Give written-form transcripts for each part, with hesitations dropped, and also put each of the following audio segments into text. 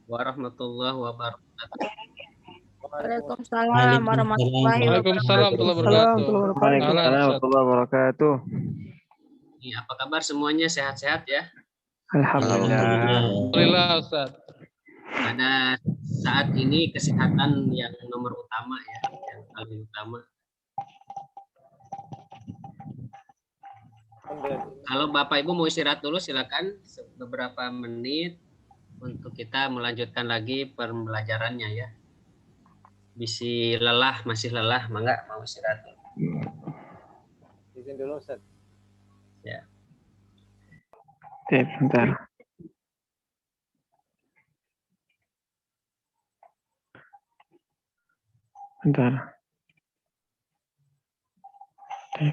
warahmatullahi wabarakatuh. Waalaikumsalam Waalaikumsalam warahmatullahi warahmatullahi wabarakatuh. wabarakatuh. Ahlan Waalaikumsalam Ustaz. warahmatullahi wabarakatuh. Ini apa kabar semuanya, sehat-sehat ya? Alhamdulillah. Alhamdulillah Ustaz. Pada saat ini kesehatan yang nomor utama ya, yang paling utama. Kalau Bapak Ibu mau istirahat dulu silakan beberapa menit untuk kita melanjutkan lagi pembelajarannya ya. Masih lelah, mangga mau istirahat dulu. Izin dulu Ustaz. Ya. Oke, bentar. Bentar. Oke.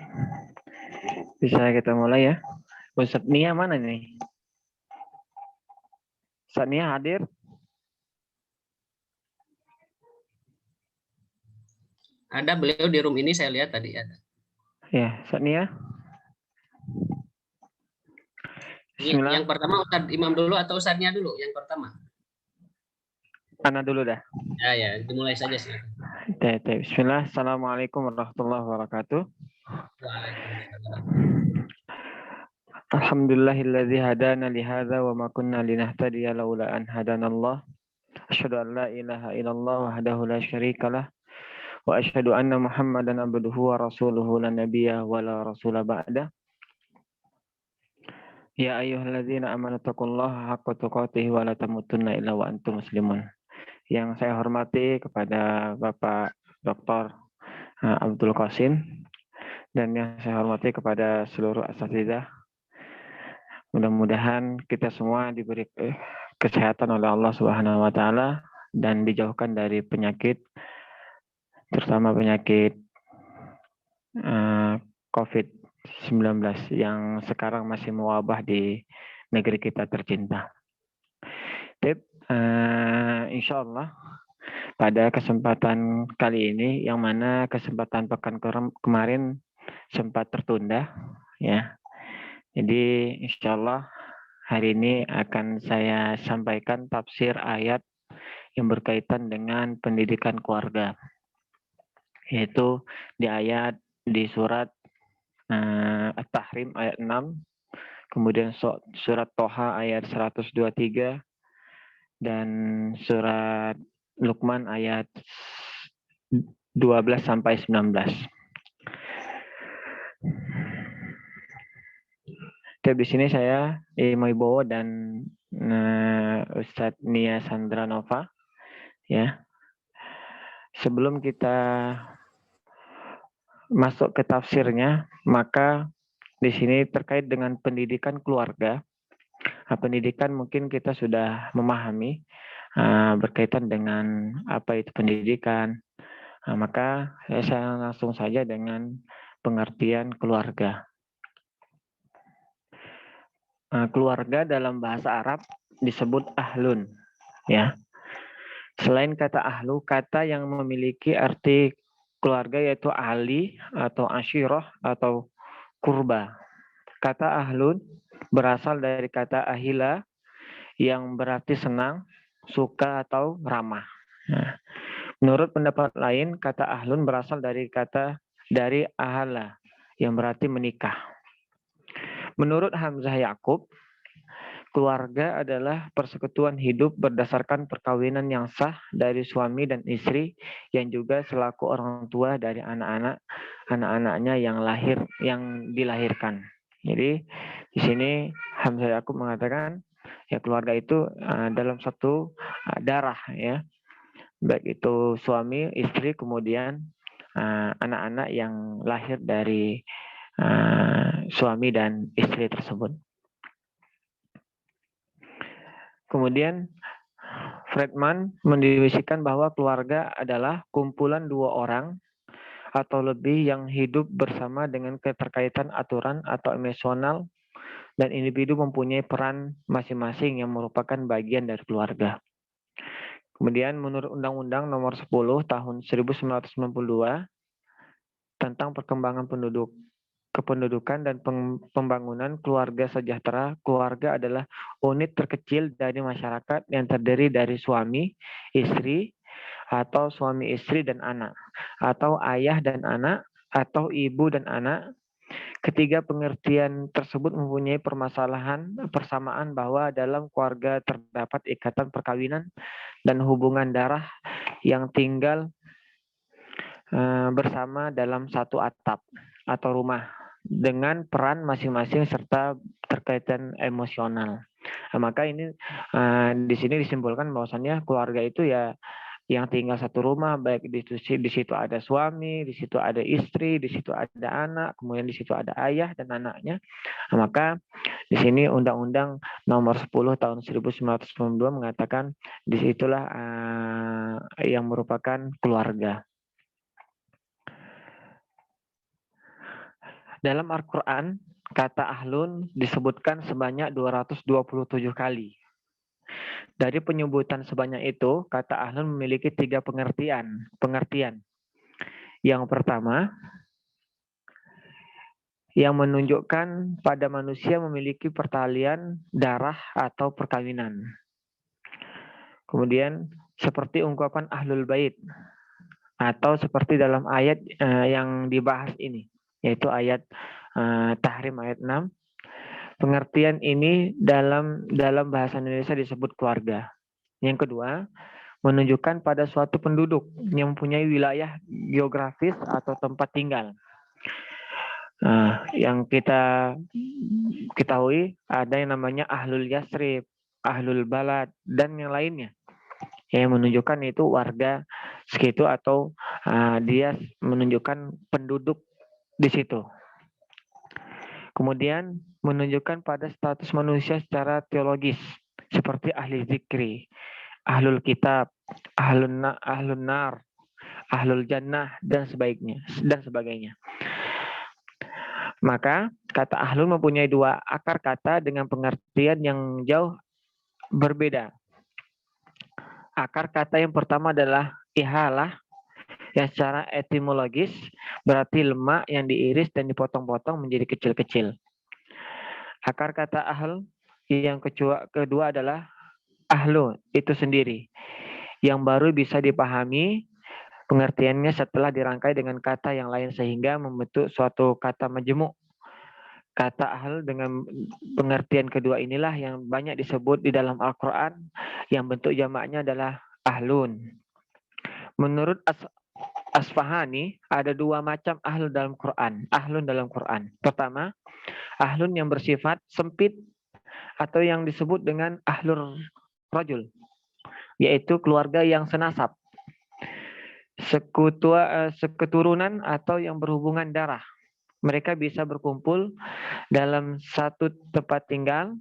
Bisa kita mulai ya. Ustaz Nia mana nih? Ustaz Nia hadir? Ada beliau di room ini saya lihat tadi ada. Ya, Ustaz Nia. Bismillah. Yang pertama Ustaz Imam dulu atau Ustaznya dulu yang pertama? Ana dulu dah. Ya, dimulai saja silakan. Bismillah. Assalamualaikum warahmatullahi wabarakatuh. Waalaikumsalam. Alhamdulillahilladzi hadana li hadza wa ma kunna linahtadiya laula an hadanallah. Asyhadu an la ilaha illallah wahdahu la syarikalah wa asyhadu anna Muhammadan abduhu wa rasuluhu la nabiyya wa la rasula ba'da. Ya ayyuhalladzina amanu taqullaha haqqa tuqatih wa la tamutunna illa wa antum muslimun. Yang saya hormati kepada Bapak Dr. Abdul Qasim dan yang saya hormati kepada seluruh asatidzah. Mudah-mudahan kita semua diberi kesehatan oleh Allah Subhanahu wa taala dan dijauhkan dari penyakit, terutama penyakit COVID-19 yang sekarang masih mewabah di negeri kita tercinta. Insya Allah pada kesempatan kali ini, yang mana kesempatan pekan kemarin sempat tertunda, ya. Jadi insya Allah hari ini akan saya sampaikan tafsir ayat yang berkaitan dengan pendidikan keluarga, yaitu di surat At-Tahrim ayat 6, kemudian surat Toha ayat 123, dan surat Luqman ayat 12 sampai 19. Di sini saya Imam Ibowo dan Ustadz Nia Sandranova, ya. Sebelum kita masuk ke tafsirnya, maka di sini terkait dengan pendidikan keluarga. Pendidikan mungkin kita sudah memahami berkaitan dengan apa itu pendidikan. Maka saya langsung saja dengan pengertian keluarga. Keluarga dalam bahasa Arab disebut ahlun, ya. Selain kata ahlu, kata yang memiliki arti keluarga yaitu ahli atau asyirah atau kurba. Kata ahlun berasal dari kata ahila yang berarti senang, suka atau ramah. Nah, menurut pendapat lain, kata ahlun berasal dari ahala yang berarti menikah. Menurut Hamzah Yakub, keluarga adalah persekutuan hidup berdasarkan perkawinan yang sah dari suami dan istri yang juga selaku orang tua dari anak-anaknya yang dilahirkan. Jadi di sini Hamzah Yakub mengatakan ya keluarga itu dalam satu darah, ya, baik itu suami, istri, kemudian anak-anak yang lahir dari suami dan istri tersebut. Kemudian Friedman mendefinisikan bahwa keluarga adalah kumpulan dua orang atau lebih yang hidup bersama dengan keterkaitan aturan atau emosional, dan individu mempunyai peran masing-masing yang merupakan bagian dari keluarga. Kemudian menurut Undang-Undang Nomor 10 Tahun 1992 tentang perkembangan penduduk kependudukan dan pembangunan keluarga sejahtera. Keluarga adalah unit terkecil dari masyarakat yang terdiri dari suami, istri, atau suami istri dan anak, atau ayah dan anak, atau ibu dan anak. Ketiga pengertian tersebut mempunyai persamaan bahwa dalam keluarga terdapat ikatan perkawinan dan hubungan darah yang tinggal bersama dalam satu atap atau rumah dengan peran masing-masing serta terkaitan emosional. Maka ini di sini disimpulkan bahwasannya keluarga itu ya yang tinggal satu rumah, baik di situ ada suami, di situ ada istri, di situ ada anak, kemudian di situ ada ayah dan anaknya. Maka di sini Undang-Undang Nomor 10 Tahun 1992 mengatakan disitulah yang merupakan keluarga. Dalam Al-Quran, kata ahlun disebutkan sebanyak 227 kali. Dari penyebutan sebanyak itu, kata ahlun memiliki 3 pengertian. Yang pertama, yang menunjukkan pada manusia memiliki pertalian darah atau perkawinan. Kemudian, seperti ungkapan ahlul bait, atau seperti dalam ayat yang dibahas ini, yaitu ayat Tahrim ayat 6. Pengertian ini dalam bahasa Indonesia disebut keluarga. Yang kedua, menunjukkan pada suatu penduduk yang mempunyai wilayah geografis atau tempat tinggal. Yang kita ketahui ada yang namanya Ahlul Yasrib, Ahlul Balad, dan yang lainnya. Yang menunjukkan itu warga segitu atau dia menunjukkan penduduk di situ. Kemudian menunjukkan pada status manusia secara teologis seperti ahli zikri, ahlul kitab, ahlun nar, ahlul jannah dan sebagainya. Maka kata ahlul mempunyai 2 akar kata dengan pengertian yang jauh berbeda. Akar kata yang pertama adalah ihalah, yang secara etimologis berarti lemak yang diiris dan dipotong-potong menjadi kecil-kecil. Akar kata ahl yang kedua adalah ahlu itu sendiri, yang baru bisa dipahami pengertiannya setelah dirangkai dengan kata yang lain sehingga membentuk suatu kata majemuk. Kata ahl dengan pengertian kedua inilah yang banyak disebut di dalam Al-Quran, yang bentuk jamaknya adalah ahlun. Menurut Asfahani, ada 2 macam ahlun dalam Quran. Pertama, ahlun yang bersifat sempit atau yang disebut dengan ahlur rajul, yaitu keluarga yang senasab, seketurunan atau yang berhubungan darah. Mereka bisa berkumpul dalam satu tempat tinggal.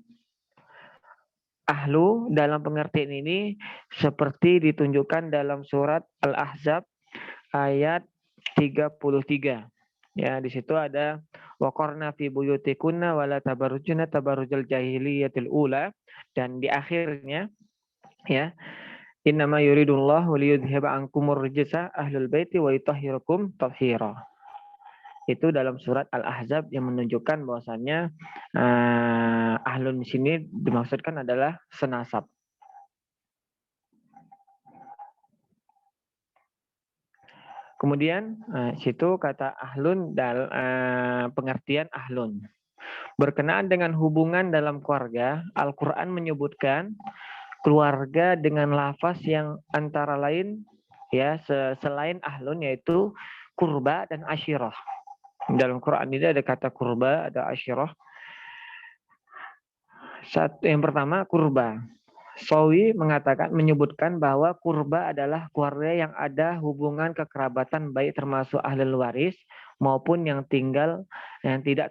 Ahlu dalam pengertian ini seperti ditunjukkan dalam surat Al-Ahzab ayat 33. Ya, di situ ada waqarna fi buyutikunna wala tabarrujna tabarrujal jahiliyatil ula, dan di akhirnya ya innama yuridullahu liyudhhiba ankumur rijsa ahlul baiti wa yutahhirakum tathira. Itu dalam surat Al-Ahzab yang menunjukkan bahwasannya ahlun di sini dimaksudkan adalah senasab. Kemudian situ kata ahlun pengertian ahlun. Berkenaan dengan hubungan dalam keluarga, Al-Quran menyebutkan keluarga dengan lafaz yang antara lain ya selain ahlun yaitu kurba dan asyirah. Dalam Quran ini ada kata kurba, ada asyirah. Yang pertama kurba. Sawi menyebutkan bahwa kurba adalah keluarga yang ada hubungan kekerabatan baik termasuk ahli waris maupun yang tidak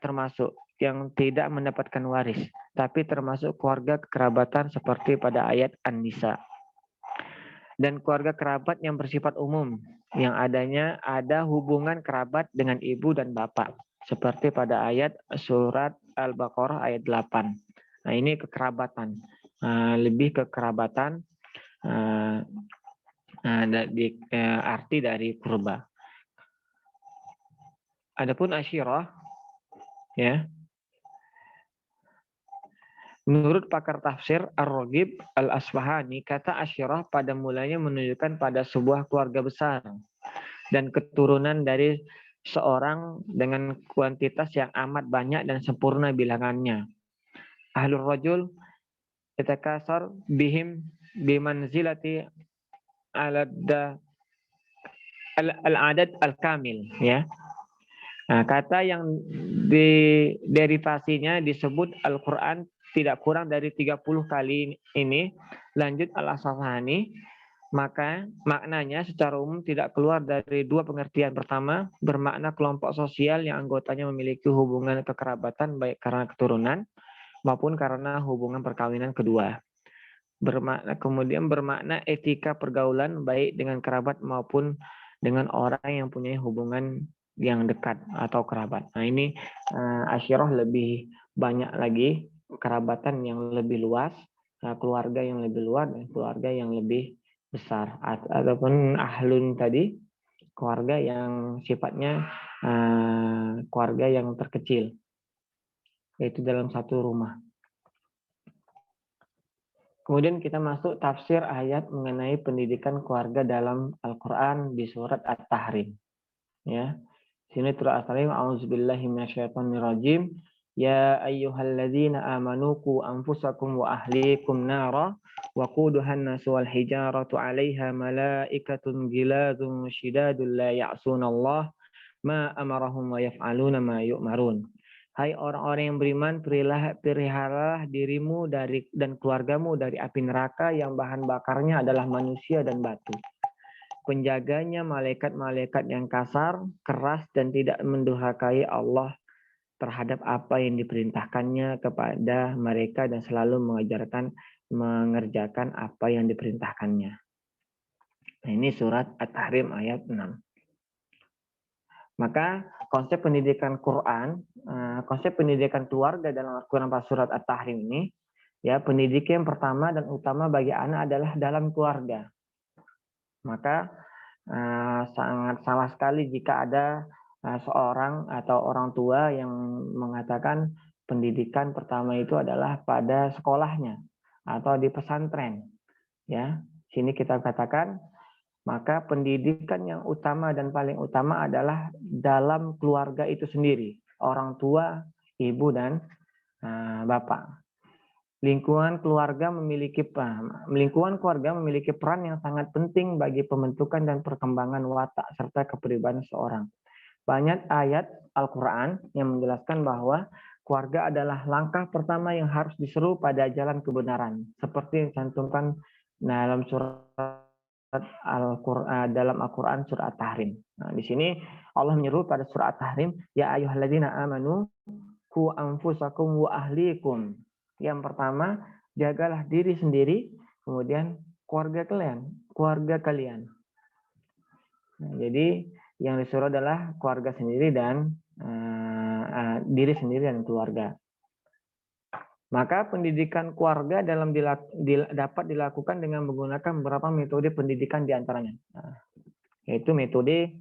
termasuk, yang tidak mendapatkan waris, tapi termasuk keluarga kekerabatan seperti pada ayat An-Nisa. Dan keluarga kerabat yang bersifat umum, yang ada hubungan kerabat dengan ibu dan bapak, seperti pada ayat surat Al-Baqarah ayat 8. Nah, ini kekerabatan, lebih kekerabatan arti dari kurba. Adapun asyirah Ya. Menurut pakar tafsir Ar-Raghib Al-Asfahani, kata Asyirah pada mulanya menunjukkan pada sebuah keluarga besar dan keturunan dari seorang dengan kuantitas yang amat banyak dan sempurna bilangannya. Ahlur rajul yatakasar bihim bimanzilati al-adad al-kamil, ya. Nah, kata yang derivasinya disebut Al-Quran tidak kurang dari 30 kali ini, lanjut Al-Asfahani, maka maknanya secara umum tidak keluar dari dua pengertian. Pertama, bermakna kelompok sosial yang anggotanya memiliki hubungan kekerabatan baik karena keturunan maupun karena hubungan perkawinan kedua. Kemudian bermakna etika pergaulan baik dengan kerabat maupun dengan orang yang punya hubungan yang dekat atau kerabat. Nah, ini Asyirah lebih banyak lagi kerabatan yang lebih luas, keluarga yang lebih luas dan keluarga yang lebih besar, ataupun ahlun tadi keluarga yang sifatnya keluarga yang terkecil, yaitu dalam satu rumah. Kemudian kita masuk tafsir ayat mengenai pendidikan keluarga dalam Al-Quran di surat At-Tahrim. Ya, sini surah At-Tahrim, A'udzubillahi minasyaitonirrajim. Ya ayyuhalladzina amanu qu anfusakum wa ahlikum nara wa quduhan nasu wal hijaratu 'alaiha malaikatun ghiladun syidadun la ya'sunallah ma amarahum wa yaf'aluna ma yu'marun. Hai orang-orang yang beriman, peliharalah dirimu dan keluargamu dari api neraka yang bahan bakarnya adalah manusia dan batu. Penjaganya malaikat-malaikat yang kasar, keras, dan tidak mendurhakai Allah terhadap apa yang diperintahkannya kepada mereka dan selalu mengerjakan apa yang diperintahkannya. Nah, ini surat At-Tahrim ayat 6. Maka konsep pendidikan Quran, konsep pendidikan keluarga dalam Al-Quran surat At-Tahrim ini, ya, pendidikan yang pertama dan utama bagi anak adalah dalam keluarga. Maka sangat salah sekali jika ada seorang atau orang tua yang mengatakan pendidikan pertama itu adalah pada sekolahnya atau di pesantren. Ya, sini kita katakan maka pendidikan yang utama dan paling utama adalah dalam keluarga itu sendiri, orang tua, ibu dan bapak. Lingkungan keluarga memiliki peran yang sangat penting bagi pembentukan dan perkembangan watak serta kepribadian seorang. Banyak ayat Al-Quran yang menjelaskan bahwa keluarga adalah langkah pertama yang harus diseru pada jalan kebenaran, seperti yang dicantumkan dalam surat dalam Al-Quran surat At-Tahrim. Nah, di sini Allah menyeru pada surat At-Tahrim, ya ayyuhalladzina amanu qu anfusakum wa ahlikum. Yang pertama, jagalah diri sendiri, kemudian keluarga kalian. Nah, jadi yang disuruh adalah keluarga sendiri dan diri sendiri dan keluarga. Maka pendidikan keluarga dapat dilakukan dengan menggunakan beberapa metode pendidikan diantaranya, yaitu metode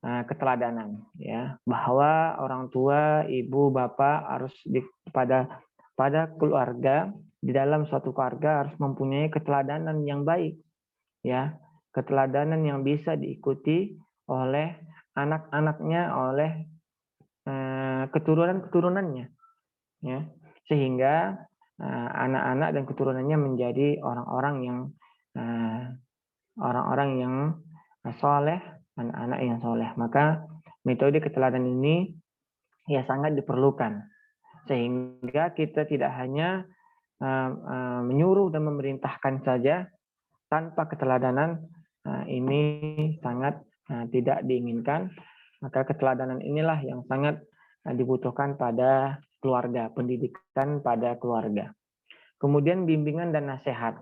keteladanan, ya, bahwa orang tua, ibu, bapak harus pada keluarga, di dalam suatu keluarga harus mempunyai keteladanan yang baik, ya, keteladanan yang bisa diikuti oleh anak-anaknya, oleh keturunan-keturunannya, ya, sehingga anak-anak dan keturunannya menjadi orang-orang yang soleh, anak-anak yang soleh. Maka metode keteladanan ini ya sangat diperlukan, sehingga kita tidak hanya menyuruh dan memerintahkan saja tanpa keteladanan, ini sangat tidak diinginkan. Maka keteladanan inilah yang sangat dibutuhkan pada keluarga, pendidikan pada keluarga. Kemudian bimbingan dan nasihat.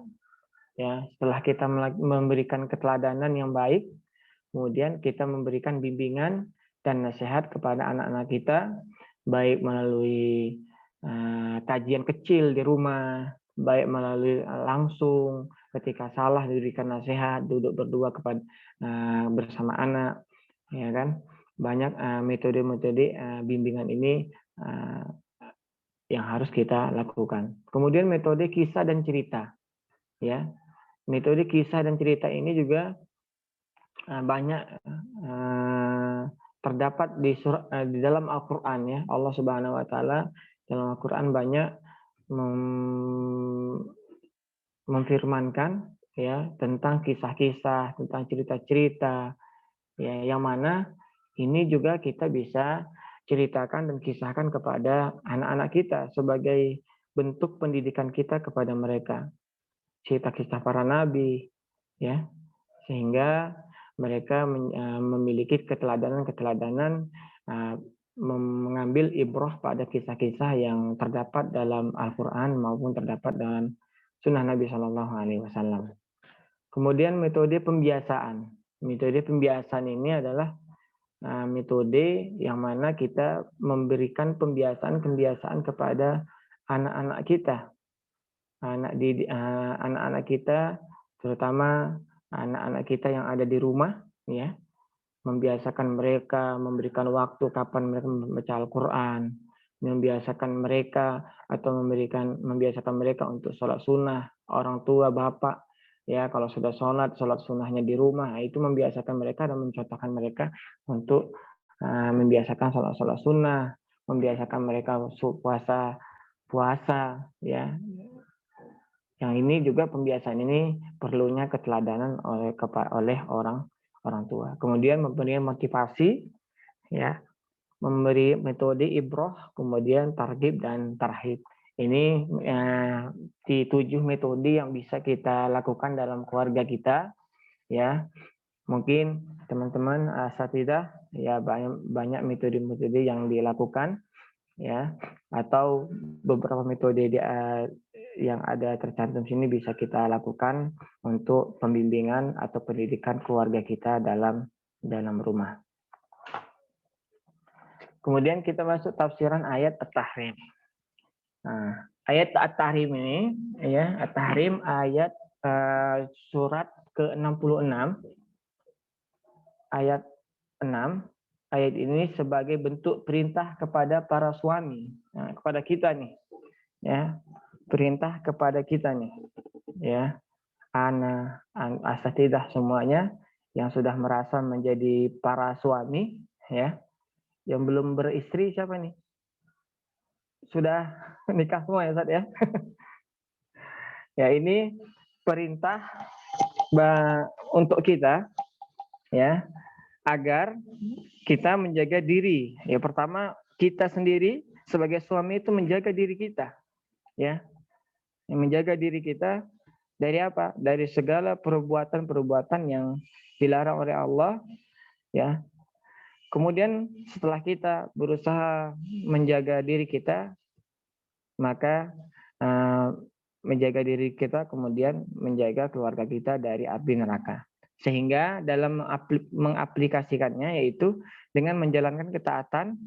Ya, setelah kita memberikan keteladanan yang baik, kemudian kita memberikan bimbingan dan nasihat kepada anak-anak kita, baik melalui kajian kecil di rumah, baik melalui langsung ketika salah diberikan nasihat, duduk berdua bersama anak, ya kan? Banyak metode-metode bimbingan ini yang harus kita lakukan. Kemudian metode kisah dan cerita, ya. Metode kisah dan cerita ini juga banyak terdapat di dalam Al-Qur'an, ya. Allah Subhanahu wa taala dalam Al-Qur'an banyak memfirmankan, ya, tentang kisah-kisah, tentang cerita-cerita, ya, yang mana ini juga kita bisa ceritakan dan kisahkan kepada anak-anak kita sebagai bentuk pendidikan kita kepada mereka. Cerita kisah para nabi, ya, sehingga mereka memiliki keteladanan-keteladanan, mengambil ibrah pada kisah-kisah yang terdapat dalam Al-Quran maupun terdapat dalam Sunnah Nabi Shallallahu Alaihi Wasallam. Kemudian metode pembiasaan. Metode pembiasaan ini adalah metode yang mana kita memberikan pembiasaan kepada anak-anak kita, anak-anak kita, terutama anak-anak kita yang ada di rumah, ya, membiasakan mereka, memberikan waktu kapan mereka membaca Al-Quran, membiasakan mereka atau membiasakan mereka untuk sholat sunnah, orang tua, bapak, ya, kalau sudah sholat sunnahnya di rumah, itu membiasakan mereka dan mencontohkan mereka untuk membiasakan sholat sunnah, membiasakan mereka puasa, ya. Yang ini juga pembiasaan ini perlunya keteladanan oleh orang tua. Kemudian memberi motivasi, ya, memberi metode ibrah, kemudian targhib dan tarhib. Ini di 7 metode yang bisa kita lakukan dalam keluarga kita, ya. Mungkin teman-teman asatidzah, ya, banyak metode-metode yang dilakukan, ya, atau beberapa metode yang ada tercantum sini bisa kita lakukan untuk pembimbingan atau pendidikan keluarga kita dalam rumah. Kemudian kita masuk tafsiran ayat At-Tahrim. Nah, ayat At-Tahrim ini, ya, At-Tahrim ayat surat ke-66 ayat 6. Ayat ini sebagai bentuk perintah kepada para suami, nah, kepada kita nih, ya, perintah kepada kita nih, ya, asatidzah semuanya yang sudah merasa menjadi para suami, ya, yang belum beristri siapa nih? Sudah nikah semua ya, Ustaz, ya? Ya, ini perintah untuk kita, ya, agar kita menjaga diri. Ya, pertama kita sendiri sebagai suami itu menjaga diri kita, ya. Menjaga diri kita dari apa? Dari segala perbuatan-perbuatan yang dilarang oleh Allah, ya. Kemudian setelah kita berusaha menjaga diri kita, maka menjaga diri kita kemudian menjaga keluarga kita dari api neraka. Sehingga dalam mengaplikasikannya yaitu dengan menjalankan ketaatan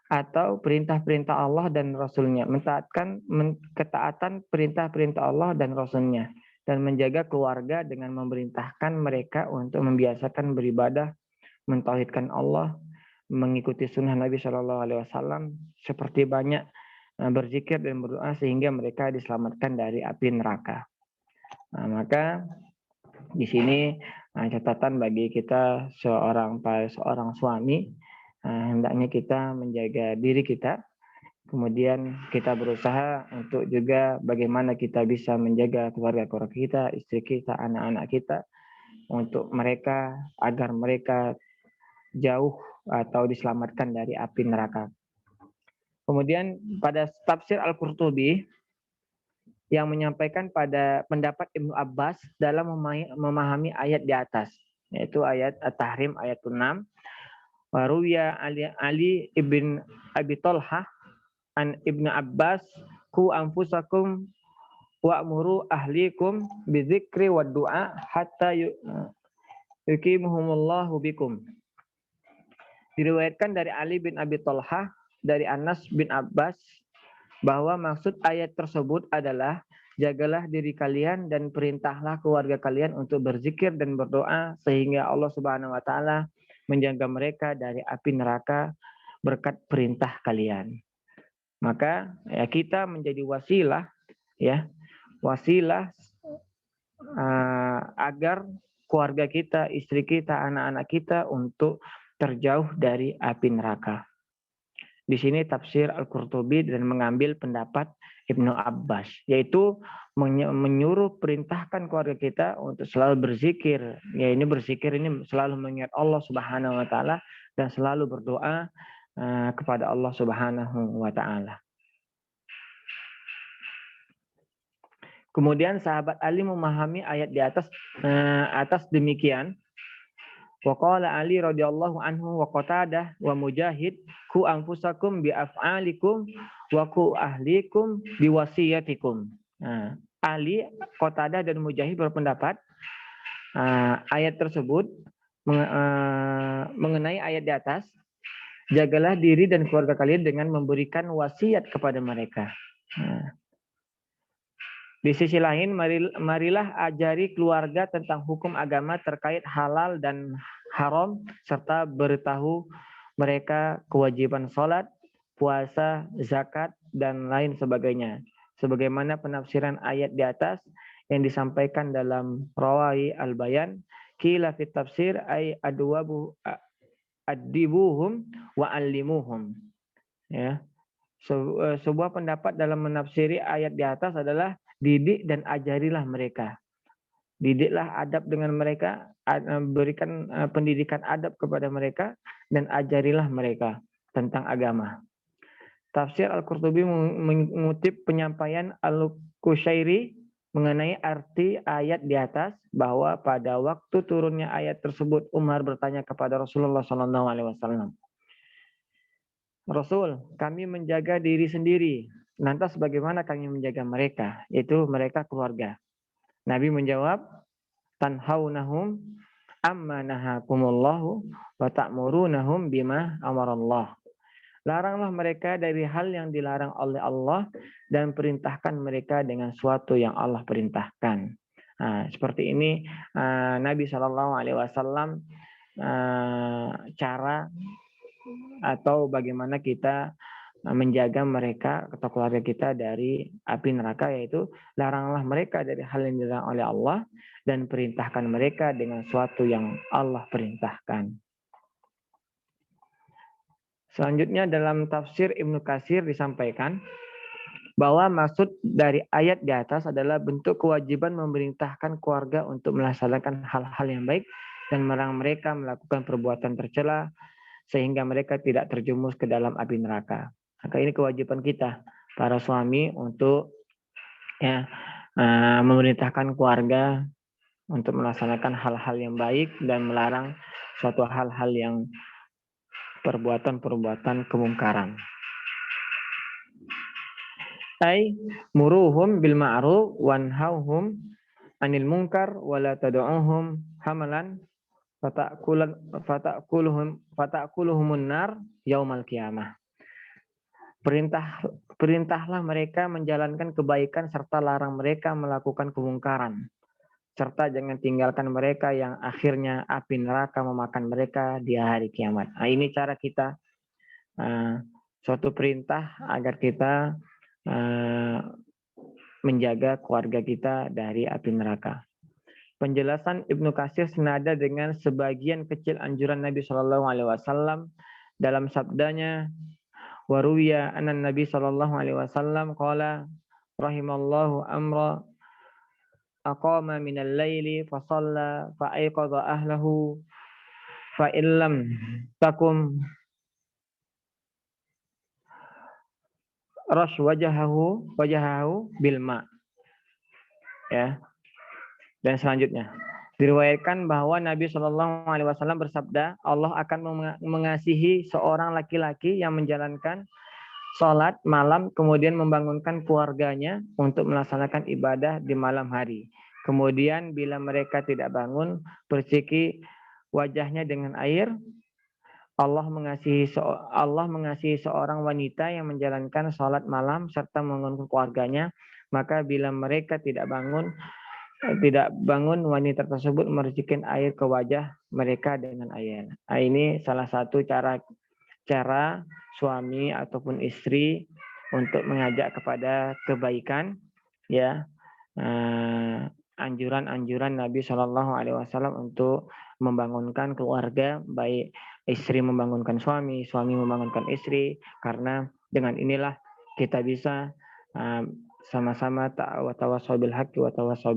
atau perintah-perintah Allah dan Rasul-Nya, ketaatan perintah-perintah Allah dan Rasul-Nya, dan menjaga keluarga dengan memerintahkan mereka untuk membiasakan beribadah, mentauhidkan Allah, mengikuti sunnah Nabi Shallallahu Alaihi Wasallam, seperti banyak berzikir dan berdoa sehingga mereka diselamatkan dari api neraka. Nah, maka di sini catatan bagi kita seorang suami, hendaknya kita menjaga diri kita, kemudian kita berusaha untuk juga bagaimana kita bisa menjaga keluarga kita, istri kita, anak-anak kita, untuk mereka agar mereka jauh atau diselamatkan dari api neraka. Kemudian pada tafsir Al-Qurtubi yang menyampaikan pada pendapat Ibnu Abbas dalam memahami ayat di atas, yaitu ayat At-Tahrim ayat 6. Waruya Ali ibn Abi Thalhah an Ibnu Abbas ku anfusakum wa'muru ahlikum bidzikri wad du'a hatta yuqimuhumullahu bikum. Diriwayatkan dari Ali bin Abi Thalhah dari Anas bin Abbas bahwa maksud ayat tersebut adalah jagalah diri kalian dan perintahlah keluarga kalian untuk berzikir dan berdoa sehingga Allah Subhanahu wa taala menjaga mereka dari api neraka berkat perintah kalian. Maka ya kita menjadi wasilah, ya, wasilah agar keluarga kita, istri kita, anak-anak kita untuk terjauh dari api neraka. Di sini tafsir Al-Qurtubi dan mengambil pendapat Ibnu Abbas, yaitu menyuruh perintahkan keluarga kita untuk selalu berzikir. Ya, ini berzikir ini selalu mengingat Allah Subhanahu wa taala dan selalu berdoa kepada Allah Subhanahu wa taala. Kemudian sahabat Ali memahami ayat di atas demikian. Wa qala Ali radhiyallahu anhu wa Qatadah wa Mujahid ku anfusakum bi af'alikum wa ku ahlikum bi wasiyatikum. Nah, Ali, Qatadah dan Mujahid berpendapat ayat tersebut mengenai ayat di atas, jagalah diri dan keluarga kalian dengan memberikan wasiat kepada mereka. Nah, di sisi lain, marilah ajari keluarga tentang hukum agama terkait halal dan haram, serta beritahu mereka kewajiban sholat, puasa, zakat, dan lain sebagainya. Sebagaimana penafsiran ayat di atas yang disampaikan dalam Rawahi Al-Bayan, qila fit tafsir ay adibuhum wa allimuhum. Ya. Sebuah pendapat dalam menafsiri ayat di atas adalah didik dan ajarilah mereka. Didiklah adab dengan mereka, berikan pendidikan adab kepada mereka, dan ajarilah mereka tentang agama. Tafsir Al-Qurtubi mengutip penyampaian Al-Qushairi mengenai arti ayat di atas, bahwa pada waktu turunnya ayat tersebut, Umar bertanya kepada Rasulullah SAW, Rasul, kami menjaga diri sendiri. Lantas bagaimana kami menjaga mereka? Yaitu mereka keluarga. Nabi menjawab, tanhaunahum amma nahakumullahu wa ta'murunahum bima amarallah. Laranglah mereka dari hal yang dilarang oleh Allah dan perintahkan mereka dengan suatu yang Allah perintahkan. Nah, seperti ini Nabi SAW cara atau bagaimana kita menjaga mereka atau keluarga kita dari api neraka, yaitu laranglah mereka dari hal yang dilarang oleh Allah dan perintahkan mereka dengan suatu yang Allah perintahkan. Selanjutnya dalam tafsir Ibnu Katsir disampaikan bahwa maksud dari ayat di atas adalah bentuk kewajiban memerintahkan keluarga untuk melaksanakan hal-hal yang baik dan melarang mereka melakukan perbuatan tercela sehingga mereka tidak terjerumus ke dalam api neraka. Maka ini kewajiban kita para suami untuk memerintahkan keluarga untuk melaksanakan hal-hal yang baik dan melarang suatu hal-hal yang perbuatan-perbuatan kemungkaran. Ai muruhum bil ma'ruf wanhauhum anil munkar wala tad'uhum hamalan fata'kuluhumun nar yaumal qiyamah. Perintahlah mereka menjalankan kebaikan serta larang mereka melakukan kemungkaran. Serta jangan tinggalkan mereka yang akhirnya api neraka memakan mereka di hari kiamat. Nah, ini cara kita, suatu perintah agar kita menjaga keluarga kita dari api neraka. Penjelasan Ibnu Katsir senada dengan sebagian kecil anjuran Nabi Shallallahu Alaihi Wasallam dalam sabdanya, waruya anan Nabi Shallallahu Alaihi Wasallam qala rahimallahu amra aqama minal laili fa shalla fa ayqadha ahlahu fa illam takum rash wajahahu bil ma. Ya. Dan selanjutnya diriwayatkan bahwa Nabi Shallallahu Alaihi Wasallam bersabda, Allah akan mengasihi seorang laki-laki yang menjalankan sholat malam kemudian membangunkan keluarganya untuk melaksanakan ibadah di malam hari. Kemudian bila mereka tidak bangun, bersihkan wajahnya dengan air. Allah mengasihi seorang wanita yang menjalankan sholat malam serta membangunkan keluarganya. Maka bila mereka tidak bangun, wanita tersebut mercikan air ke wajah mereka dengan air. Nah, ini salah satu cara cara suami ataupun istri untuk mengajak kepada kebaikan, ya, anjuran-anjuran Nabi Shallallahu Alaihi Wasallam untuk membangunkan keluarga, baik istri membangunkan suami, suami membangunkan istri, karena dengan inilah kita bisa sama-sama ta'awasau bil haqqi wa tawasau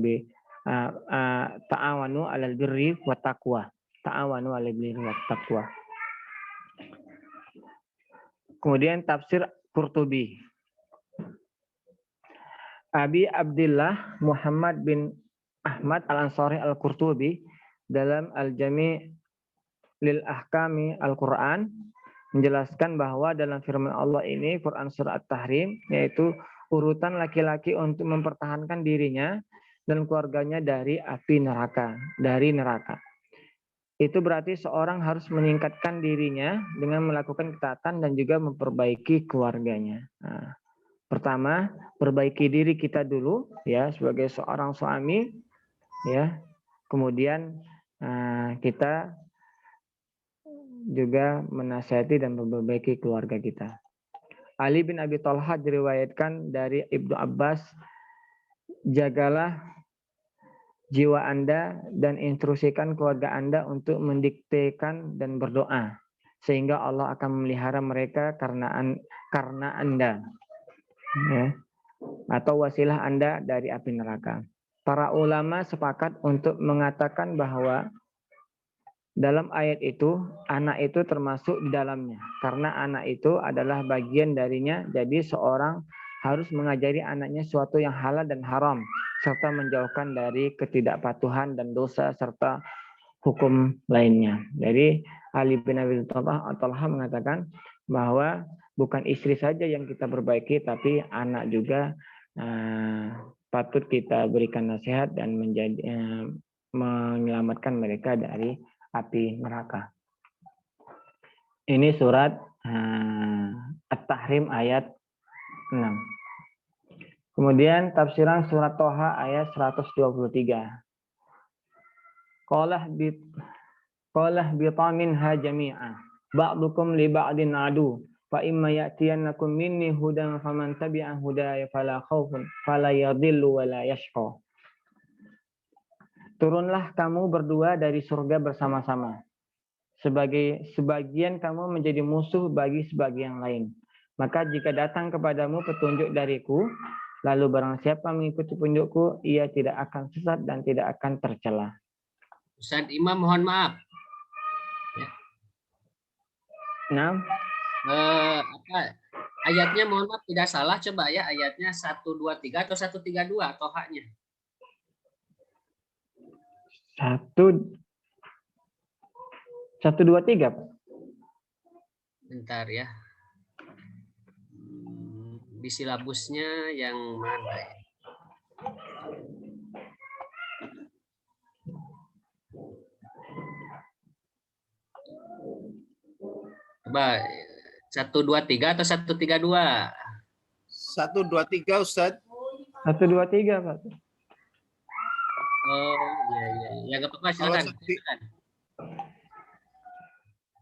ta'awanu 'alal birri wat taqwa. Ta'awanu 'alal birri wat taqwa. Kemudian tafsir Qurtubi. Abi Abdullah Muhammad bin Ahmad Al-Ansari Al-Qurtubi dalam Al-Jami' lil Ahkami Al-Quran menjelaskan bahwa dalam firman Allah ini, Quran Surah At-Tahrim, yaitu urutan laki-laki untuk mempertahankan dirinya dan keluarganya dari api neraka, dari neraka. Itu berarti seorang harus meningkatkan dirinya dengan melakukan ketaatan dan juga memperbaiki keluarganya. Nah, pertama, perbaiki diri kita dulu, ya, sebagai seorang suami, ya. Kemudian kita juga menasihati dan memperbaiki keluarga kita. Ali bin Abi Thalhah diriwayatkan dari Ibnu Abbas, jagalah jiwa Anda dan instruksikan keluarga Anda untuk mendiktekan dan berdoa, sehingga Allah akan memelihara mereka karena Anda, ya, atau wasilah Anda dari api neraka. Para ulama sepakat untuk mengatakan bahwa dalam ayat itu, anak itu termasuk di dalamnya. Karena anak itu adalah bagian darinya, jadi seorang harus mengajari anaknya sesuatu yang halal dan haram, serta menjauhkan dari ketidakpatuhan dan dosa, serta hukum lainnya. Jadi Ali bin Abi Thalhah mengatakan bahwa bukan istri saja yang kita perbaiki, tapi anak juga patut kita berikan nasihat dan menyelamatkan mereka dari api neraka. Ini surat At-Tahrim ayat 6. Kemudian tafsiran surat Toha ayat 123. Qalah minha jami'a ba'dukum li ba'din adu fa imma ya'tiyannakum minni hudan faman tabi'a hudaya fala khaufun fala yadhillu wa la yashqa. Turunlah kamu berdua dari surga bersama-sama. Sebagian kamu menjadi musuh bagi sebagian lain. Maka jika datang kepadamu petunjuk dariku, lalu barang siapa mengikuti petunjukku, ia tidak akan sesat dan tidak akan tercela. Ustaz Imam, mohon maaf. Ya. Nah, ayatnya mohon maaf tidak salah, coba ya ayatnya 123 atau 132 tohanya. 123, Pak. Bentar ya. Di silabusnya yang mana ya? Coba 123 atau 132? 123 Ustaz. 123, Pak. Oh iya. Ya nggak apa-apa, silakan.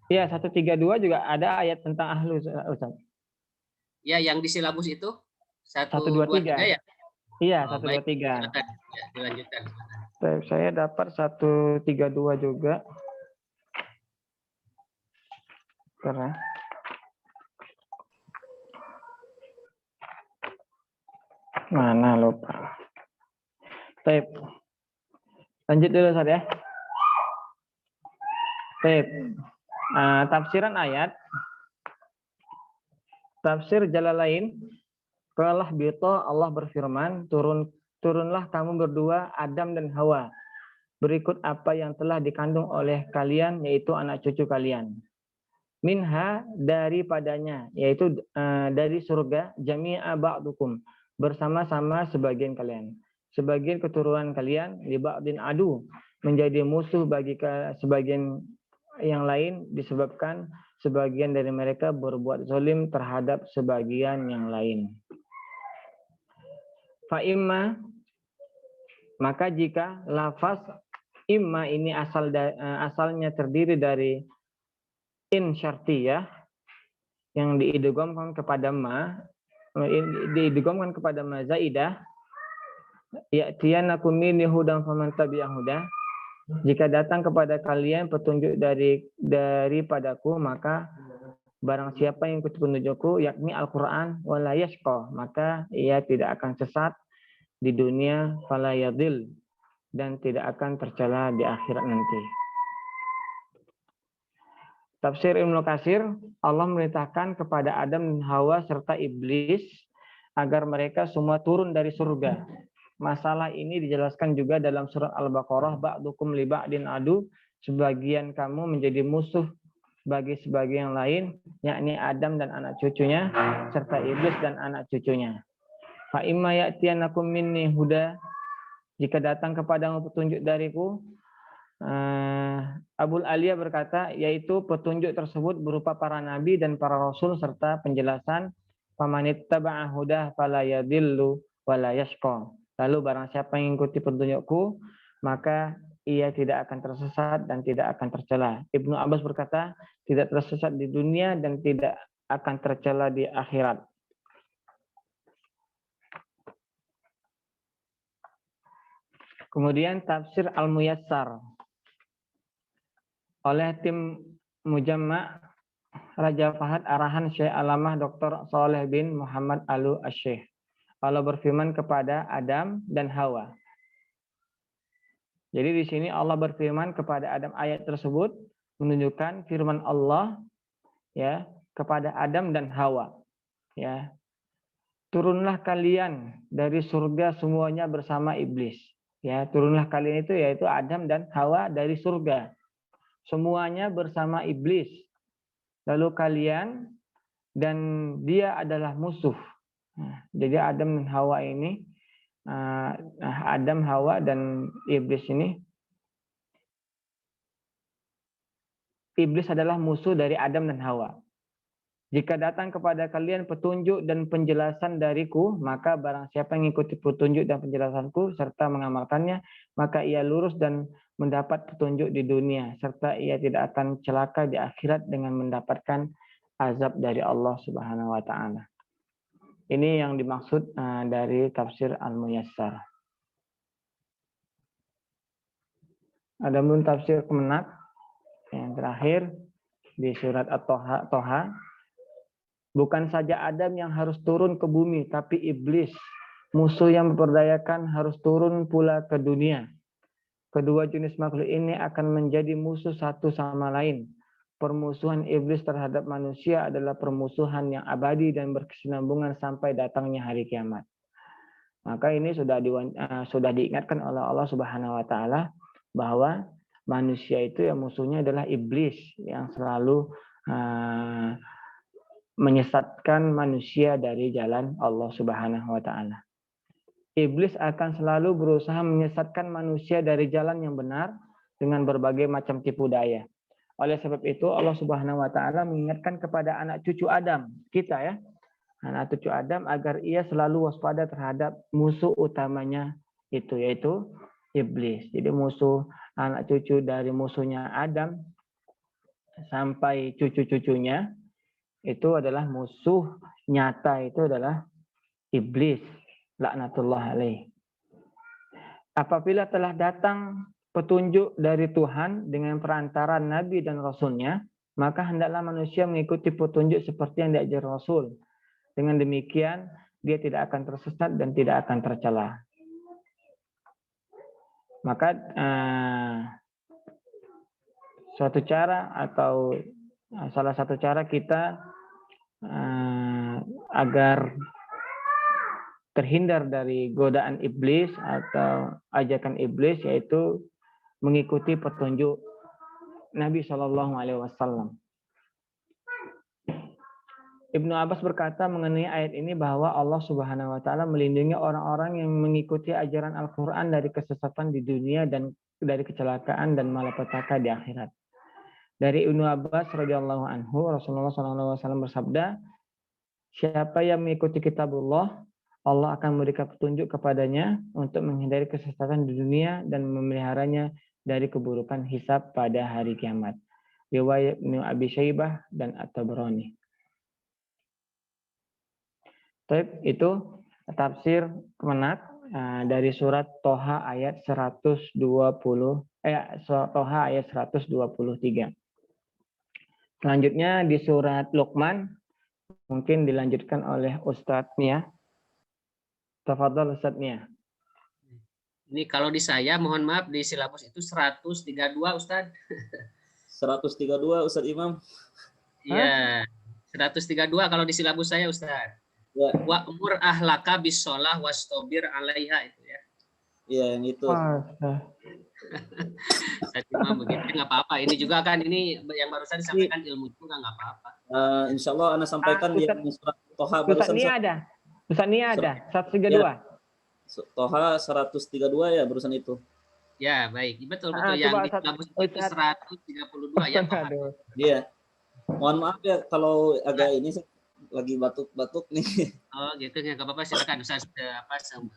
Iya, 132 juga ada ayat tentang ahlu, Ustaz. Ya, yang di silabus itu 123 ya? Iya, oh, 123. Baik, silakan. Ya, dilanjutkan. Saya dapat 132 juga. Karena mana lupa. Baik. Lanjut dulu, Ustaz ya. Baik. Tafsiran ayat. Tafsir Jalalain. Qalah bito, Allah berfirman, turunlah kamu berdua, Adam dan Hawa, berikut apa yang telah dikandung oleh kalian, yaitu anak cucu kalian. Minha, daripadanya, yaitu dari surga, jami'a ba'dukum, bersama-sama sebagian kalian. Sebagian keturunan kalian, li ba'din adu, menjadi musuh bagi sebagian yang lain, disebabkan sebagian dari mereka berbuat zalim terhadap sebagian yang lain. Fa'imma, maka jika lafaz imma ini asalnya terdiri dari in syartiyah, yang diidghamkan kepada zaidah, ya'tiyanakum minni hudan faman tabi'a huda. Jika datang kepada kalian petunjuk daripadaku, maka barang siapa yang ikut petunjukku, yakni Al-Quran, wala yashqa, maka ia tidak akan sesat di dunia, fala yadil, dan tidak akan tercela di akhirat nanti. Tafsir Ibnu Katsir, Allah memerintahkan kepada Adam dan Hawa serta iblis agar mereka semua turun dari surga. Masalah ini dijelaskan juga dalam surat Al-Baqarah, ba'dukum li ba'din adu, sebagian kamu menjadi musuh bagi sebagian lain, yakni Adam dan anak cucunya serta iblis dan anak cucunya. Fa imma ya'tiyanakum minni huda, jika datang kepadamu petunjuk dariku, Abul Aliyah berkata, yaitu petunjuk tersebut berupa para nabi dan para rasul serta penjelasan famanittaba'a hudah fala yadillu wala yashqa. Lalu barang siapa yang mengikuti petunjukku, maka ia tidak akan tersesat dan tidak akan tercela. Ibnu Abbas berkata, tidak tersesat di dunia dan tidak akan tercela di akhirat. Kemudian tafsir Al-Muyassar oleh tim Mujamma' Raja Fahad arahan Syekh Alamah Dr. Saleh bin Muhammad Al-Syekh. Allah berfirman kepada Adam dan Hawa. Jadi di sini Allah berfirman kepada Adam, ayat tersebut menunjukkan firman Allah ya kepada Adam dan Hawa. Ya. Turunlah kalian dari surga semuanya bersama iblis. Ya, turunlah kalian itu yaitu Adam dan Hawa dari surga. Semuanya bersama iblis. Lalu kalian dan dia adalah musuh. Nah, jadi Adam dan Hawa ini, Adam, Hawa dan iblis ini, iblis adalah musuh dari Adam dan Hawa. Jika datang kepada kalian petunjuk dan penjelasan dariku, maka barang siapa yang mengikuti petunjuk dan penjelasanku serta mengamalkannya, maka ia lurus dan mendapat petunjuk di dunia, serta ia tidak akan celaka di akhirat dengan mendapatkan azab dari Allah Subhanahu wa taala. Ini yang dimaksud dari tafsir Al-Muyassar. Adapun tafsir Kemenak yang terakhir di surat At-Toha, bukan saja Adam yang harus turun ke bumi, tapi iblis, musuh yang memperdayakan, harus turun pula ke dunia. Kedua jenis makhluk ini akan menjadi musuh satu sama lain. Permusuhan iblis terhadap manusia adalah permusuhan yang abadi dan berkesinambungan sampai datangnya hari kiamat. Maka ini sudah diingatkan oleh Allah Subhanahu wa taala bahwa manusia itu yang musuhnya adalah iblis yang selalu menyesatkan manusia dari jalan Allah Subhanahu wa taala. Iblis akan selalu berusaha menyesatkan manusia dari jalan yang benar dengan berbagai macam tipu daya. Oleh sebab itu Allah Subhanahu wa taala mengingatkan kepada anak cucu Adam, kita ya, anak cucu Adam agar ia selalu waspada terhadap musuh utamanya itu yaitu iblis. Jadi musuh anak cucu dari musuhnya Adam sampai cucu-cucunya itu adalah musuh nyata, itu adalah iblis, laknatullah alaih. Apabila telah datang petunjuk dari Tuhan dengan perantara Nabi dan Rasulnya, maka hendaklah manusia mengikuti petunjuk seperti yang diajar Rasul. Dengan demikian, dia tidak akan tersesat dan tidak akan tercela. Maka suatu cara atau salah satu cara kita agar terhindar dari godaan iblis atau ajakan iblis yaitu mengikuti petunjuk Nabi Shallallahu Alaihi Wasallam. Ibnu Abbas berkata mengenai ayat ini bahwa Allah Subhanahu Wa Taala melindungi orang-orang yang mengikuti ajaran Al-Quran dari kesesatan di dunia dan dari kecelakaan dan malapetaka di akhirat. Dari Ibnu Abbas radhiyallahu anhu, Rasulullah Shallallahu Alaihi Wasallam bersabda, siapa yang mengikuti kitabullah, Allah akan memberikan petunjuk kepadanya untuk menghindari kesesatan di dunia dan memeliharanya dari keburukan hisab pada hari kiamat. Riwayat Ibnu Abi Syaibah dan At-Tabrani. Taib itu tafsir Kemenak dari surat Toha ayat 120 Toha ayat 123. Selanjutnya di surat Luqman mungkin dilanjutkan oleh Ustadz Nia. Tafadhol Ustadz Nia. Ini kalau di saya, mohon maaf, di silabus itu 132, Ustadz. 132 Ustadz Imam. Iya, 132 kalau di silabus saya, Ustadz. Ya. Wa'mur ahlaka bisolah wastobir alaiha itu ya. Iya, yang itu. Saya cuma begitu, nggak apa-apa. Ini juga kan, ini yang barusan disampaikan ilmu juga nggak apa-apa. Insya Allah Anda sampaikan yang surat Toha barusan. Ustadz Nia ada. Ustadz Nia ada, 132. Ya. Toha 132 ya barusan itu. Ya, baik. Betul. Yang di silabus itu 132 ya. Iya. Mohon maaf ya kalau agak ini lagi batuk-batuk nih. Oh gitu, nggak apa-apa, silakan Ustaz,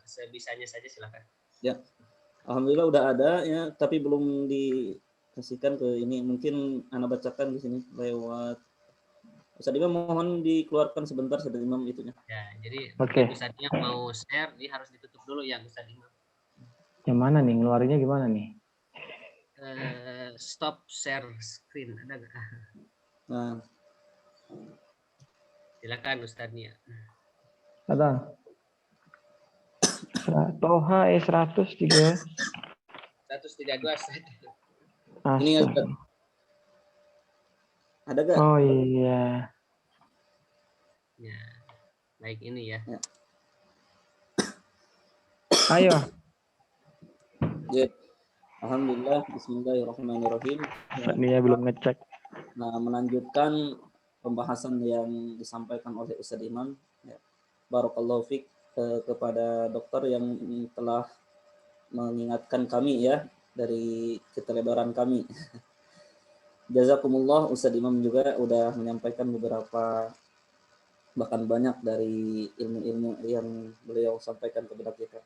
sebisanya saja silakan. Ya, alhamdulillah udah ada ya, tapi belum dikasihkan ke ini. Mungkin Anda bacakan di sini lewat Ustaz Imam, mohon dikeluarkan sebentar Ustaz Imam itunya. Ya, jadi Ustaz yang mau share, ini harus ditutup dulu ya Ustaz Imam. Yang mana nih, ngeluarinnya gimana nih? Stop share screen, ada nggak? Nah. Silakan Ustaz Nia. Ada. Toha 103. 132. Ini ya, ada gak? Oh iya. Ya, baik ini ya. Ayo. Ya. Alhamdulillah, bismillahirrahmanirrahim. Nia belum ngecek. Nah, melanjutkan pembahasan yang disampaikan oleh Ustadz Imam. Ya. Barakallahu fiik kepada dokter yang telah mengingatkan kami ya dari keteledoran kami. Jazakumullah, Ustadz Imam juga udah menyampaikan beberapa bahkan banyak dari ilmu-ilmu yang beliau sampaikan kepada kita.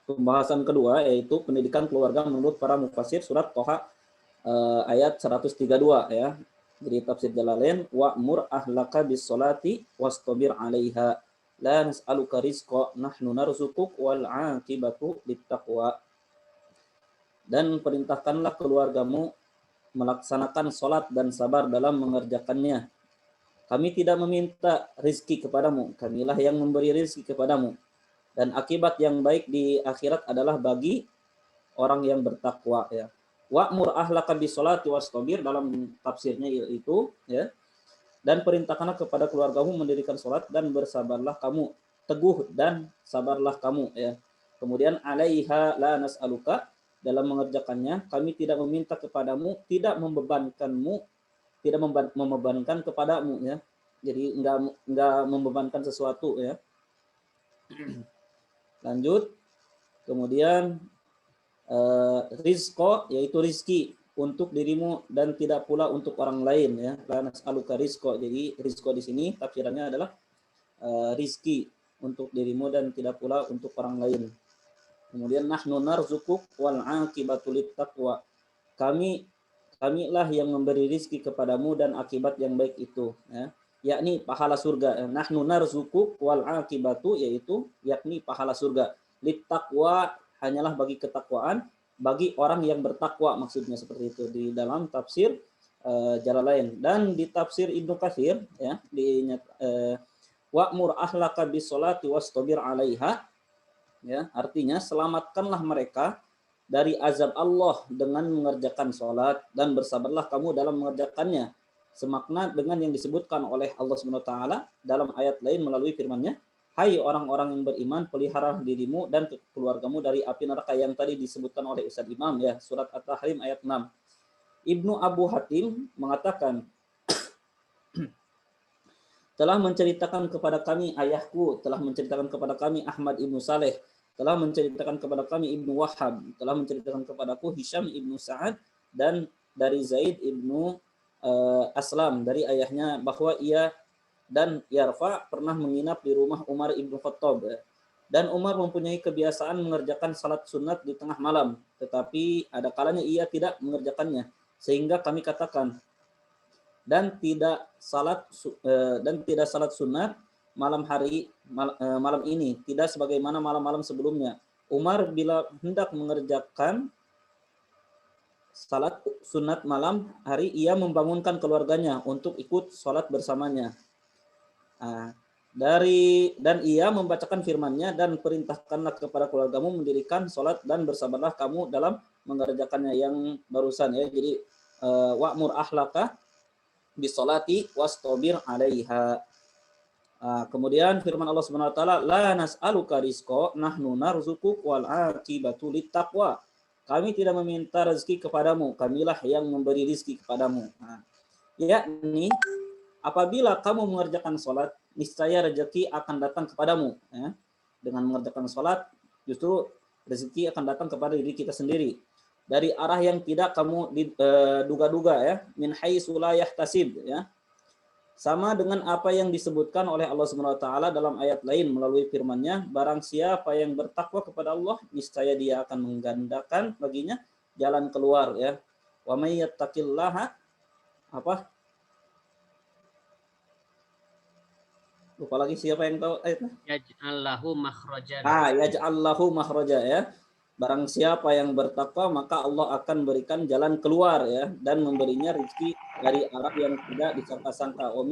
Pembahasan kedua yaitu pendidikan keluarga menurut para mufassir surat Toha ayat 132 ya. Jadi tafsir Jalalain, wa'mur ahlaka bis-sholati wastabir 'alaiha la nas'aluka rizqa nahnu narzuquk wal 'aqibatu littaqwa. Dan perintahkanlah keluargamu melaksanakan sholat dan sabar dalam mengerjakannya. Kami tidak meminta rizki kepadamu, kamilah yang memberi rizki kepadamu. Dan akibat yang baik di akhirat adalah bagi orang yang bertakwa ya. Wa'mur ahlaka bis-sholati wastabir dalam tafsirnya itu ya. Dan perintahkanlah kepada keluargamu mendirikan sholat dan bersabarlah kamu, teguh dan sabarlah kamu ya. Kemudian 'alaiha la nas'aluka, dalam mengerjakannya kami tidak meminta kepadamu, tidak membebankanmu, tidak membebankan kepadamu ya. Jadi enggak membebankan sesuatu ya. Lanjut. Kemudian rizqo yaitu rizki untuk dirimu dan tidak pula untuk orang lain ya. La nas'aluka rizqo. Jadi rizqo di sini tafsirannya adalah rizki untuk dirimu dan tidak pula untuk orang lain. Kemudian nahnu narzuquk wal 'aqibatu littaqwa. Kamilah yang memberi rizki kepadamu dan akibat yang baik itu ya. Yakni pahala surga. Nahnu narzuquk wal 'aqibatu yaitu yakni pahala surga. Littaqwa hanyalah bagi ketakwaan, bagi orang yang bertakwa, maksudnya seperti itu di dalam tafsir Jalalain. Dan di tafsir Ibnu Katsir ya, wa'mur ahlaka bis-sholati wastabir 'alaiha ya, artinya selamatkanlah mereka dari azab Allah dengan mengerjakan sholat dan bersabarlah kamu dalam mengerjakannya. Semakna dengan yang disebutkan oleh Allah SWT dalam ayat lain melalui firman-Nya, hai orang-orang yang beriman, pelihara dirimu dan keluargamu dari api neraka, yang tadi disebutkan oleh Ustadz Imam ya, surat At-Tahrim ayat 6. Ibnu Abu Hatim mengatakan, telah menceritakan kepada kami ayahku, telah menceritakan kepada kami Ahmad ibnu Saleh, telah menceritakan kepada kami Ibnu Wahab, telah menceritakan kepadaku Hisham ibnu Sa'ad dan dari Zaid ibnu Aslam dari ayahnya bahwa ia dan Yarfa pernah menginap di rumah Umar ibnu Khattab. Dan Umar mempunyai kebiasaan mengerjakan salat sunat di tengah malam, tetapi ada kalanya ia tidak mengerjakannya. Sehingga kami katakan, dan tidak salat sunat malam ini, tidak sebagaimana malam-malam sebelumnya. Umar bila hendak mengerjakan salat sunat malam hari, ia membangunkan keluarganya untuk ikut salat bersamanya. Dan ia membacakan firman-Nya, dan perintahkanlah kepada keluargamu mendirikan salat dan bersabarlah kamu dalam mengerjakannya, yang barusan ya. Jadi wa'mur ahlaka bisolati wastabir 'alaiha. Kemudian firman Allah Subhanahu wa taala, la nas'aluka rizqa nahnu narzuquk wal 'aqibatu littaqwa. Kami tidak meminta rezeki kepadamu, kamilah yang memberi rezeki kepadamu. Yakni apabila kamu mengerjakan salat, niscaya rezeki akan datang kepadamu. Ya. Dengan mengerjakan salat, justru rezeki akan datang kepada diri kita sendiri. Dari arah yang tidak kamu duga-duga, ya, min haitsu la yahtasib, ya. Sama dengan apa yang disebutkan oleh Allah Subhanahu wa taala dalam ayat lain melalui firman-Nya, barang siapa yang bertakwa kepada Allah, niscaya dia akan menggandakan baginya jalan keluar, ya. Wa may yattaqillaha lupa lagi, siapa yang tahu ayatnya? Yaj'allahu makhrajan. Yaj'allahu makhraja, ya. Barang siapa yang bertakwa, maka Allah akan berikan jalan keluar, ya, dan memberinya rezeki dari arah yang tidak disangka-sangka. Wa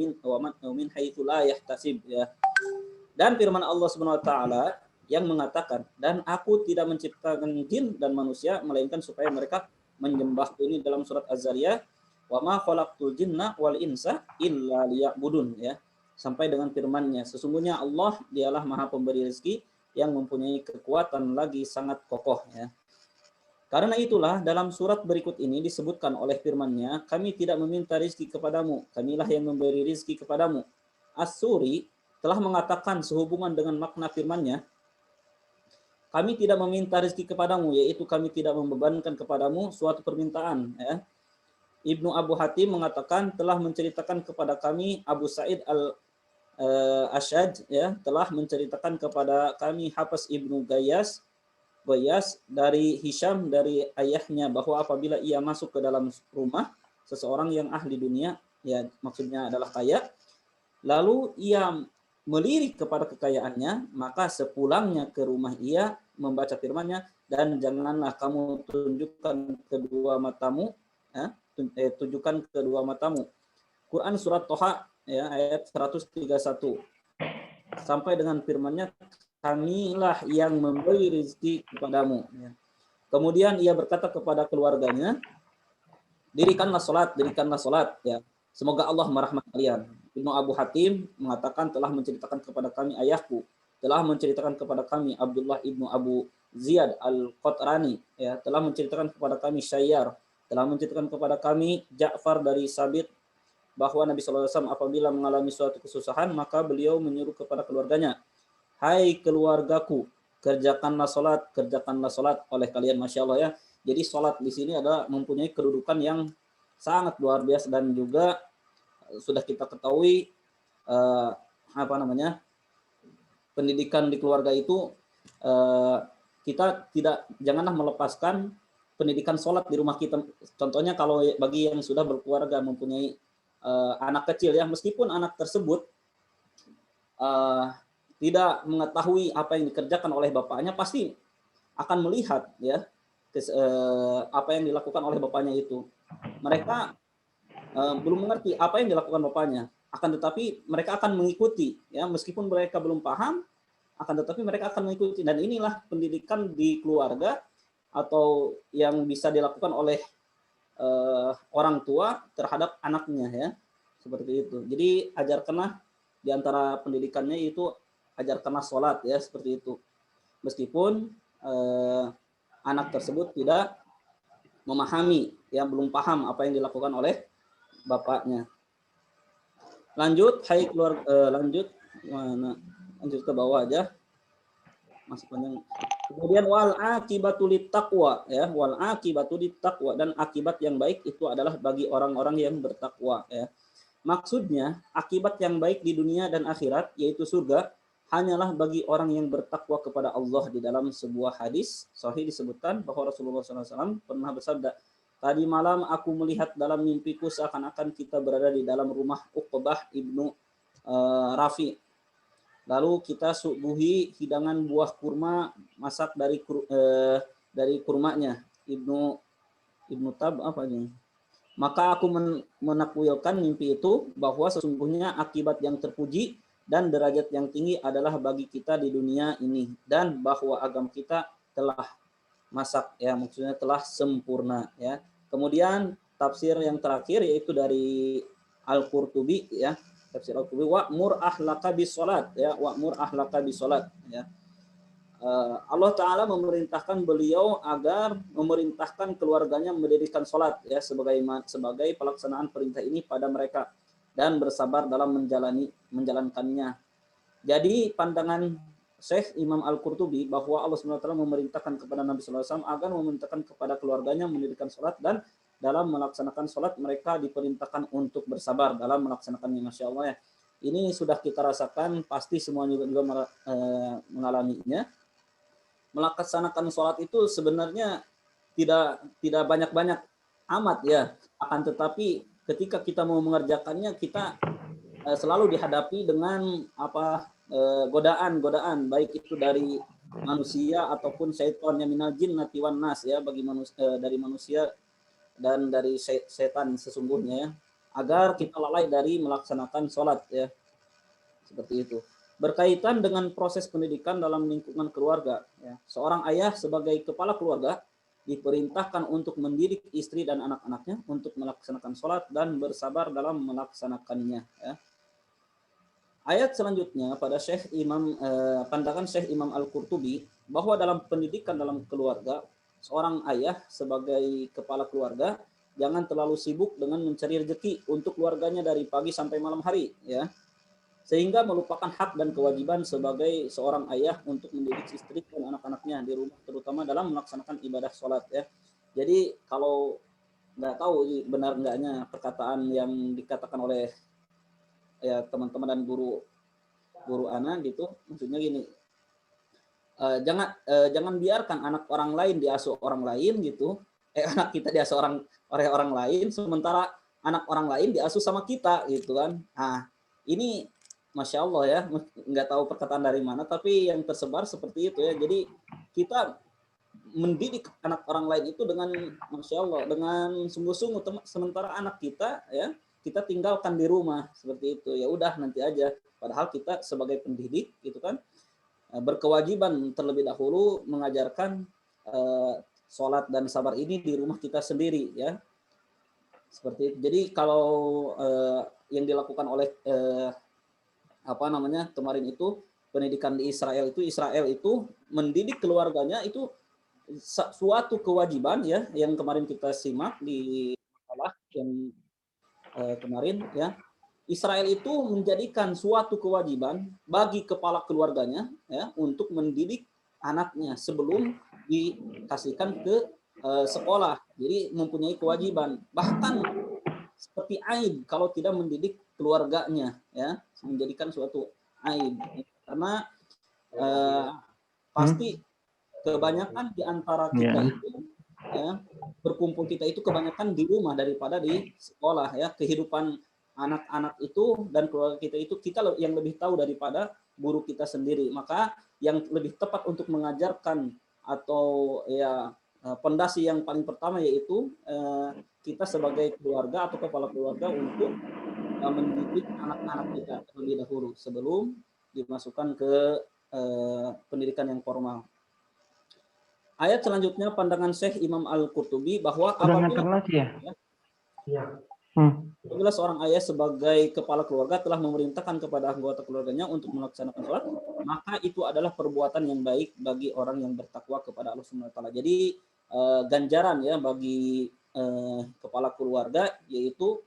min haitsu la yahtasib, ya. Dan firman Allah Subhanahu wa taala yang mengatakan, dan aku tidak menciptakan jin dan manusia melainkan supaya mereka menyembah ini, dalam surat Az-Zariyat, wa ma khalaqtul jinna wal insa illa liya'budun, ya. Sampai dengan firman-Nya, sesungguhnya Allah dialah Maha Pemberi rezeki yang mempunyai kekuatan lagi sangat kokoh, ya. Karena itulah dalam surat berikut ini disebutkan oleh firman-Nya, kami tidak meminta rezeki kepadamu, kamilah yang memberi rezeki kepadamu. As-Suri telah mengatakan sehubungan dengan makna firman-Nya, kami tidak meminta rezeki kepadamu, yaitu kami tidak membebankan kepadamu suatu permintaan, ya. Ibnu Abu Hatim mengatakan telah menceritakan kepada kami Abu Sa'id Ashaj, ya, telah menceritakan kepada kami Hafs ibnu Gayas dari Hisham dari ayahnya, bahwa apabila ia masuk ke dalam rumah seseorang yang ahli dunia, ya, maksudnya adalah kaya, lalu ia melirik kepada kekayaannya, maka sepulangnya ke rumah ia membaca firman-Nya, dan janganlah kamu tunjukkan kedua matamu, ya, tunjukkan kedua matamu. Quran surat Toha, ya, ayat 131, sampai dengan firman-Nya, kamilah yang memberi rezeki kepadamu, ya. Kemudian ia berkata kepada keluarganya, dirikanlah salat, ya. Semoga Allah merahmati kalian. Ibnu Abu Hatim mengatakan telah menceritakan kepada kami ayahku, telah menceritakan kepada kami Abdullah ibnu Abu Ziyad al-Qatrani, ya, telah menceritakan kepada kami Syayyar, telah menceritakan kepada kami Ja'far dari Sabit, bahwa Nabi SAW apabila mengalami suatu kesusahan, maka beliau menyuruh kepada keluarganya, hai keluargaku, kerjakanlah salat oleh kalian. Masya Allah, ya. Jadi salat di sini adalah mempunyai kedudukan yang sangat luar biasa, dan juga sudah kita ketahui pendidikan di keluarga itu, kita janganlah melepaskan pendidikan salat di rumah kita. Contohnya kalau bagi yang sudah berkeluarga, mempunyai anak kecil, ya, meskipun anak tersebut tidak mengetahui apa yang dikerjakan oleh bapaknya, pasti akan melihat, ya, apa yang dilakukan oleh bapaknya itu. Mereka belum mengerti apa yang dilakukan bapaknya, akan tetapi mereka akan mengikuti, ya, meskipun mereka belum paham, akan tetapi mereka akan mengikuti. Dan inilah pendidikan di keluarga, atau yang bisa dilakukan oleh orang tua terhadap anaknya, ya, seperti itu. Jadi ajarkanlah, di antara pendidikannya itu ajarkanlah sholat, ya, seperti itu. Meskipun anak tersebut tidak memahami, ya, belum paham apa yang dilakukan oleh bapaknya. Lanjut, lanjut ke bawah aja, masih panjang. Kemudian wal aqibatu littaqwa, ya, wal aqibatu littaqwa, dan akibat yang baik itu adalah bagi orang-orang yang bertakwa, ya. Maksudnya akibat yang baik di dunia dan akhirat, yaitu surga, hanyalah bagi orang yang bertakwa kepada Allah. Di dalam sebuah hadis sahih disebutkan bahwa Rasulullah SAW pernah bersabda, tadi malam aku melihat dalam mimpiku seakan-akan kita berada di dalam rumah Uqbah ibnu Rafi. Lalu kita suguhi hidangan buah kurma masak dari kurmanya. Ibnu Tab apa ini? Maka aku menakwilkan mimpi itu bahwa sesungguhnya akibat yang terpuji dan derajat yang tinggi adalah bagi kita di dunia ini, dan bahwa agama kita telah masak, ya, maksudnya telah sempurna, ya. Kemudian tafsir yang terakhir yaitu dari Al-Qurtubi, ya, tafsir Al-Qurtubi, wa'mur ahlaka bisolat, ya, wa'mur ahlaka bisolat, ya. Allah Ta'ala memerintahkan beliau agar memerintahkan keluarganya mendirikan sholat, ya, sebagai pelaksanaan perintah ini pada mereka dan bersabar dalam menjalankannya. Jadi pandangan Syekh Imam Al-Qurtubi bahwa Allah SWT memerintahkan kepada Nabi SAW agar memerintahkan kepada keluarganya mendirikan sholat, dan dalam melaksanakan sholat mereka diperintahkan untuk bersabar dalam melaksanakannya. Masya Allah, ya. Ini sudah kita rasakan, pasti semua juga mengalaminya. Melaksanakan sholat itu sebenarnya tidak banyak-banyak amat, ya. Akan tetapi ketika kita mau mengerjakannya, kita selalu dihadapi dengan godaan, baik itu dari manusia ataupun syaitan, yang minal jinnati wan nas, ya, bagi manusia, dari manusia dan dari setan sesungguhnya, ya, agar kita lalai dari melaksanakan sholat, ya, seperti itu. Berkaitan dengan proses pendidikan dalam lingkungan keluarga, ya. Seorang ayah sebagai kepala keluarga diperintahkan untuk mendidik istri dan anak-anaknya untuk melaksanakan sholat dan bersabar dalam melaksanakannya, ya. Ayat selanjutnya pada pandangan Syekh Imam Al-Qurtubi bahwa dalam pendidikan dalam keluarga, seorang ayah sebagai kepala keluarga jangan terlalu sibuk dengan mencari rezeki untuk keluarganya dari pagi sampai malam hari, ya, sehingga melupakan hak dan kewajiban sebagai seorang ayah untuk mendidik istri dan anak-anaknya di rumah, terutama dalam melaksanakan ibadah sholat, ya. Jadi kalau nggak tahu benar enggaknya perkataan yang dikatakan oleh, ya, teman-teman dan guru anak gitu, maksudnya gini, jangan biarkan anak orang lain diasuh orang lain gitu, anak kita diasuh oleh orang lain, sementara anak orang lain diasuh sama kita gitu kan. Nah, ini Masya Allah, ya, nggak tahu perkataan dari mana, tapi yang tersebar seperti itu, ya. Jadi kita mendidik anak orang lain itu dengan Masya Allah, dengan sungguh-sungguh, sementara anak kita, ya, kita tinggalkan di rumah seperti itu. Ya udah, nanti aja. Padahal kita sebagai pendidik gitu kan berkewajiban terlebih dahulu mengajarkan sholat dan sabar ini di rumah kita sendiri, ya. Seperti itu. Jadi kalau yang dilakukan oleh kemarin itu pendidikan di Israel itu mendidik keluarganya itu suatu kewajiban, ya, yang kemarin kita simak di makalah yang kemarin, ya. Israel itu menjadikan suatu kewajiban bagi kepala keluarganya, ya, untuk mendidik anaknya sebelum dikasihkan ke sekolah. Jadi mempunyai kewajiban, bahkan seperti aib kalau tidak mendidik keluarganya, ya, menjadikan suatu aib, karena pasti kebanyakan di antara kita itu, ya, berkumpul kita itu kebanyakan di rumah daripada di sekolah, ya. Kehidupan anak-anak itu dan keluarga kita itu kita yang lebih tahu daripada guru kita sendiri. Maka yang lebih tepat untuk mengajarkan atau, ya, pondasi yang paling pertama yaitu kita sebagai keluarga atau kepala keluarga untuk mendidik anak-anak kita terlebih dahulu sebelum dimasukkan ke pendidikan yang formal. Ayat selanjutnya pandangan Syekh Imam Al-Qurtubi bahwa apabila seorang ayah sebagai kepala keluarga telah memerintahkan kepada anggota keluarganya untuk melaksanakan sholat, maka itu adalah perbuatan yang baik bagi orang yang bertakwa kepada Allah Subhanahu wa taala. Jadi ganjaran, ya, bagi kepala keluarga yaitu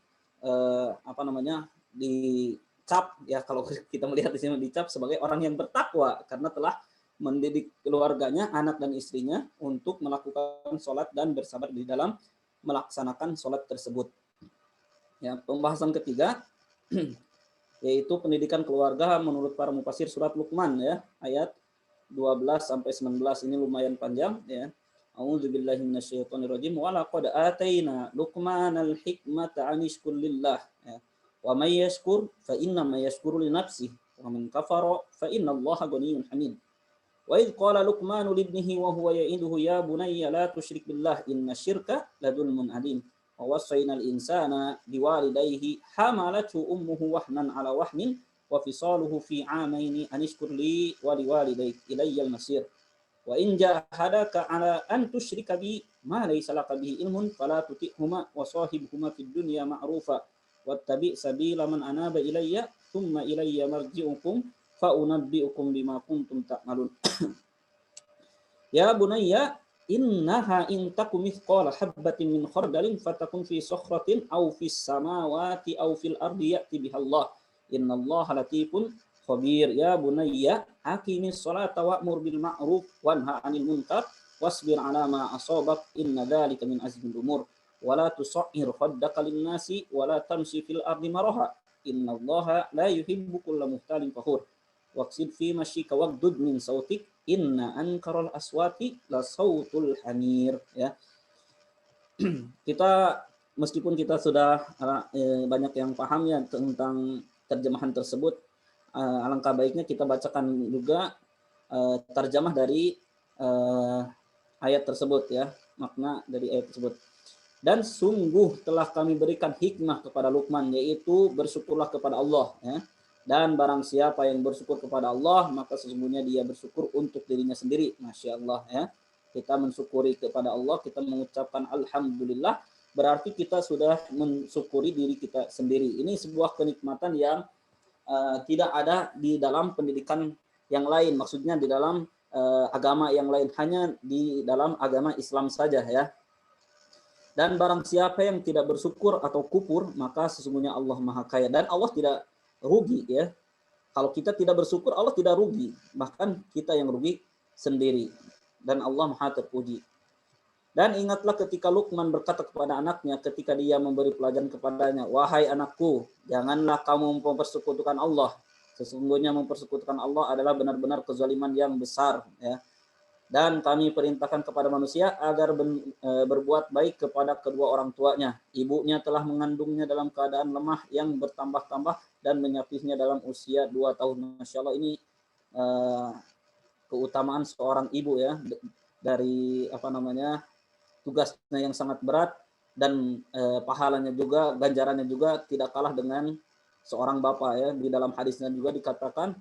dicap, ya, kalau kita melihat di sini dicap sebagai orang yang bertakwa karena telah mendidik keluarganya, anak dan istrinya untuk melakukan sholat dan bersabar di dalam melaksanakan sholat tersebut. Ya, pembahasan ketiga yaitu pendidikan keluarga menurut para mufassir surat Luqman, ya, ayat 12 sampai 19 ini lumayan panjang, ya. A'udzu billahi minasyaitonir rajim. Wa laqad ataina Luqmanal hikmata an ishkur lillah. Ya. Wa may yashkur fa inna ma yashkuru li nafsihi wa man kafara fa inna Allaha ghaniyyun hamid. Wa idh qala Luqmanu libnihi wa huwa ya'iduhu ya bunayya la tusyrik billah inna syirka la dzulmun adzim. Wa wassayna al-insana biwalidayhi hamalathu ummuhu wahnan ala wahnin wa fisaluhu fi 'amaini an ishkur li wa liwalidayk ilayya al-masir. Wa in jahadaka 'ala an tusyrika bi ma laysa laka bihi ilmun fala tuti'huma wa sahibhuma fid dunya ma'rufa wattabi' sabila man anaba ilayya thumma ilayya marji'ukum fa unabbi'ukum bima kuntum ta'malun. Ya bunayya innaha in takum mithqala habbatin min khardalin fatakun fi sakhratin aw fis samawati aw fil ardi ya'ti bihallah innallaha latifun khabir. Ya bunayya aqimis sholata wa'mur bil ma'ruf wanha 'anil munkar wasbir 'ala ma asabak inna dzalika min azmil umur wa la tusa'hir khaddaka lin nasi wa la tamshi fil ardi maraha innallaha la yuhibbu kulla muhtalin fakhur waqsid fi masyika waqdud min sautik inna ankaral aswati la sautul hamir. Ya, kita meskipun kita sudah banyak yang paham ya tentang terjemahan tersebut, alangkah baiknya kita bacakan juga terjemah dari ayat tersebut ya, makna dari ayat tersebut. Dan sungguh telah kami berikan hikmah kepada Luqman, yaitu bersyukurlah kepada Allah ya. Dan barang siapa yang bersyukur kepada Allah, maka sesungguhnya dia bersyukur untuk dirinya sendiri. Masya Allah ya. Kita mensyukuri kepada Allah, kita mengucapkan Alhamdulillah, berarti kita sudah mensyukuri diri kita sendiri. Ini sebuah kenikmatan yang tidak ada di dalam pendidikan yang lain. Maksudnya di dalam agama yang lain, hanya di dalam agama Islam saja ya. Dan barang siapa yang tidak bersyukur atau kufur, maka sesungguhnya Allah Maha Kaya. Dan Allah tidak rugi ya. Kalau kita tidak bersyukur, Allah tidak rugi, bahkan kita yang rugi sendiri. Dan Allah Maha terpuji. Dan ingatlah ketika Luqman berkata kepada anaknya ketika dia memberi pelajaran kepadanya, wahai anakku, janganlah kamu mempersekutukan Allah. Sesungguhnya mempersekutukan Allah adalah benar-benar kezaliman yang besar ya. Dan kami perintahkan kepada manusia agar berbuat baik kepada kedua orang tuanya. Ibunya telah mengandungnya dalam keadaan lemah yang bertambah-tambah dan menyapihnya dalam usia 2 tahun. Masya Allah, ini keutamaan seorang ibu ya, dari tugasnya yang sangat berat dan pahalanya juga, ganjarannya juga tidak kalah dengan seorang bapak ya. Di dalam hadisnya juga dikatakan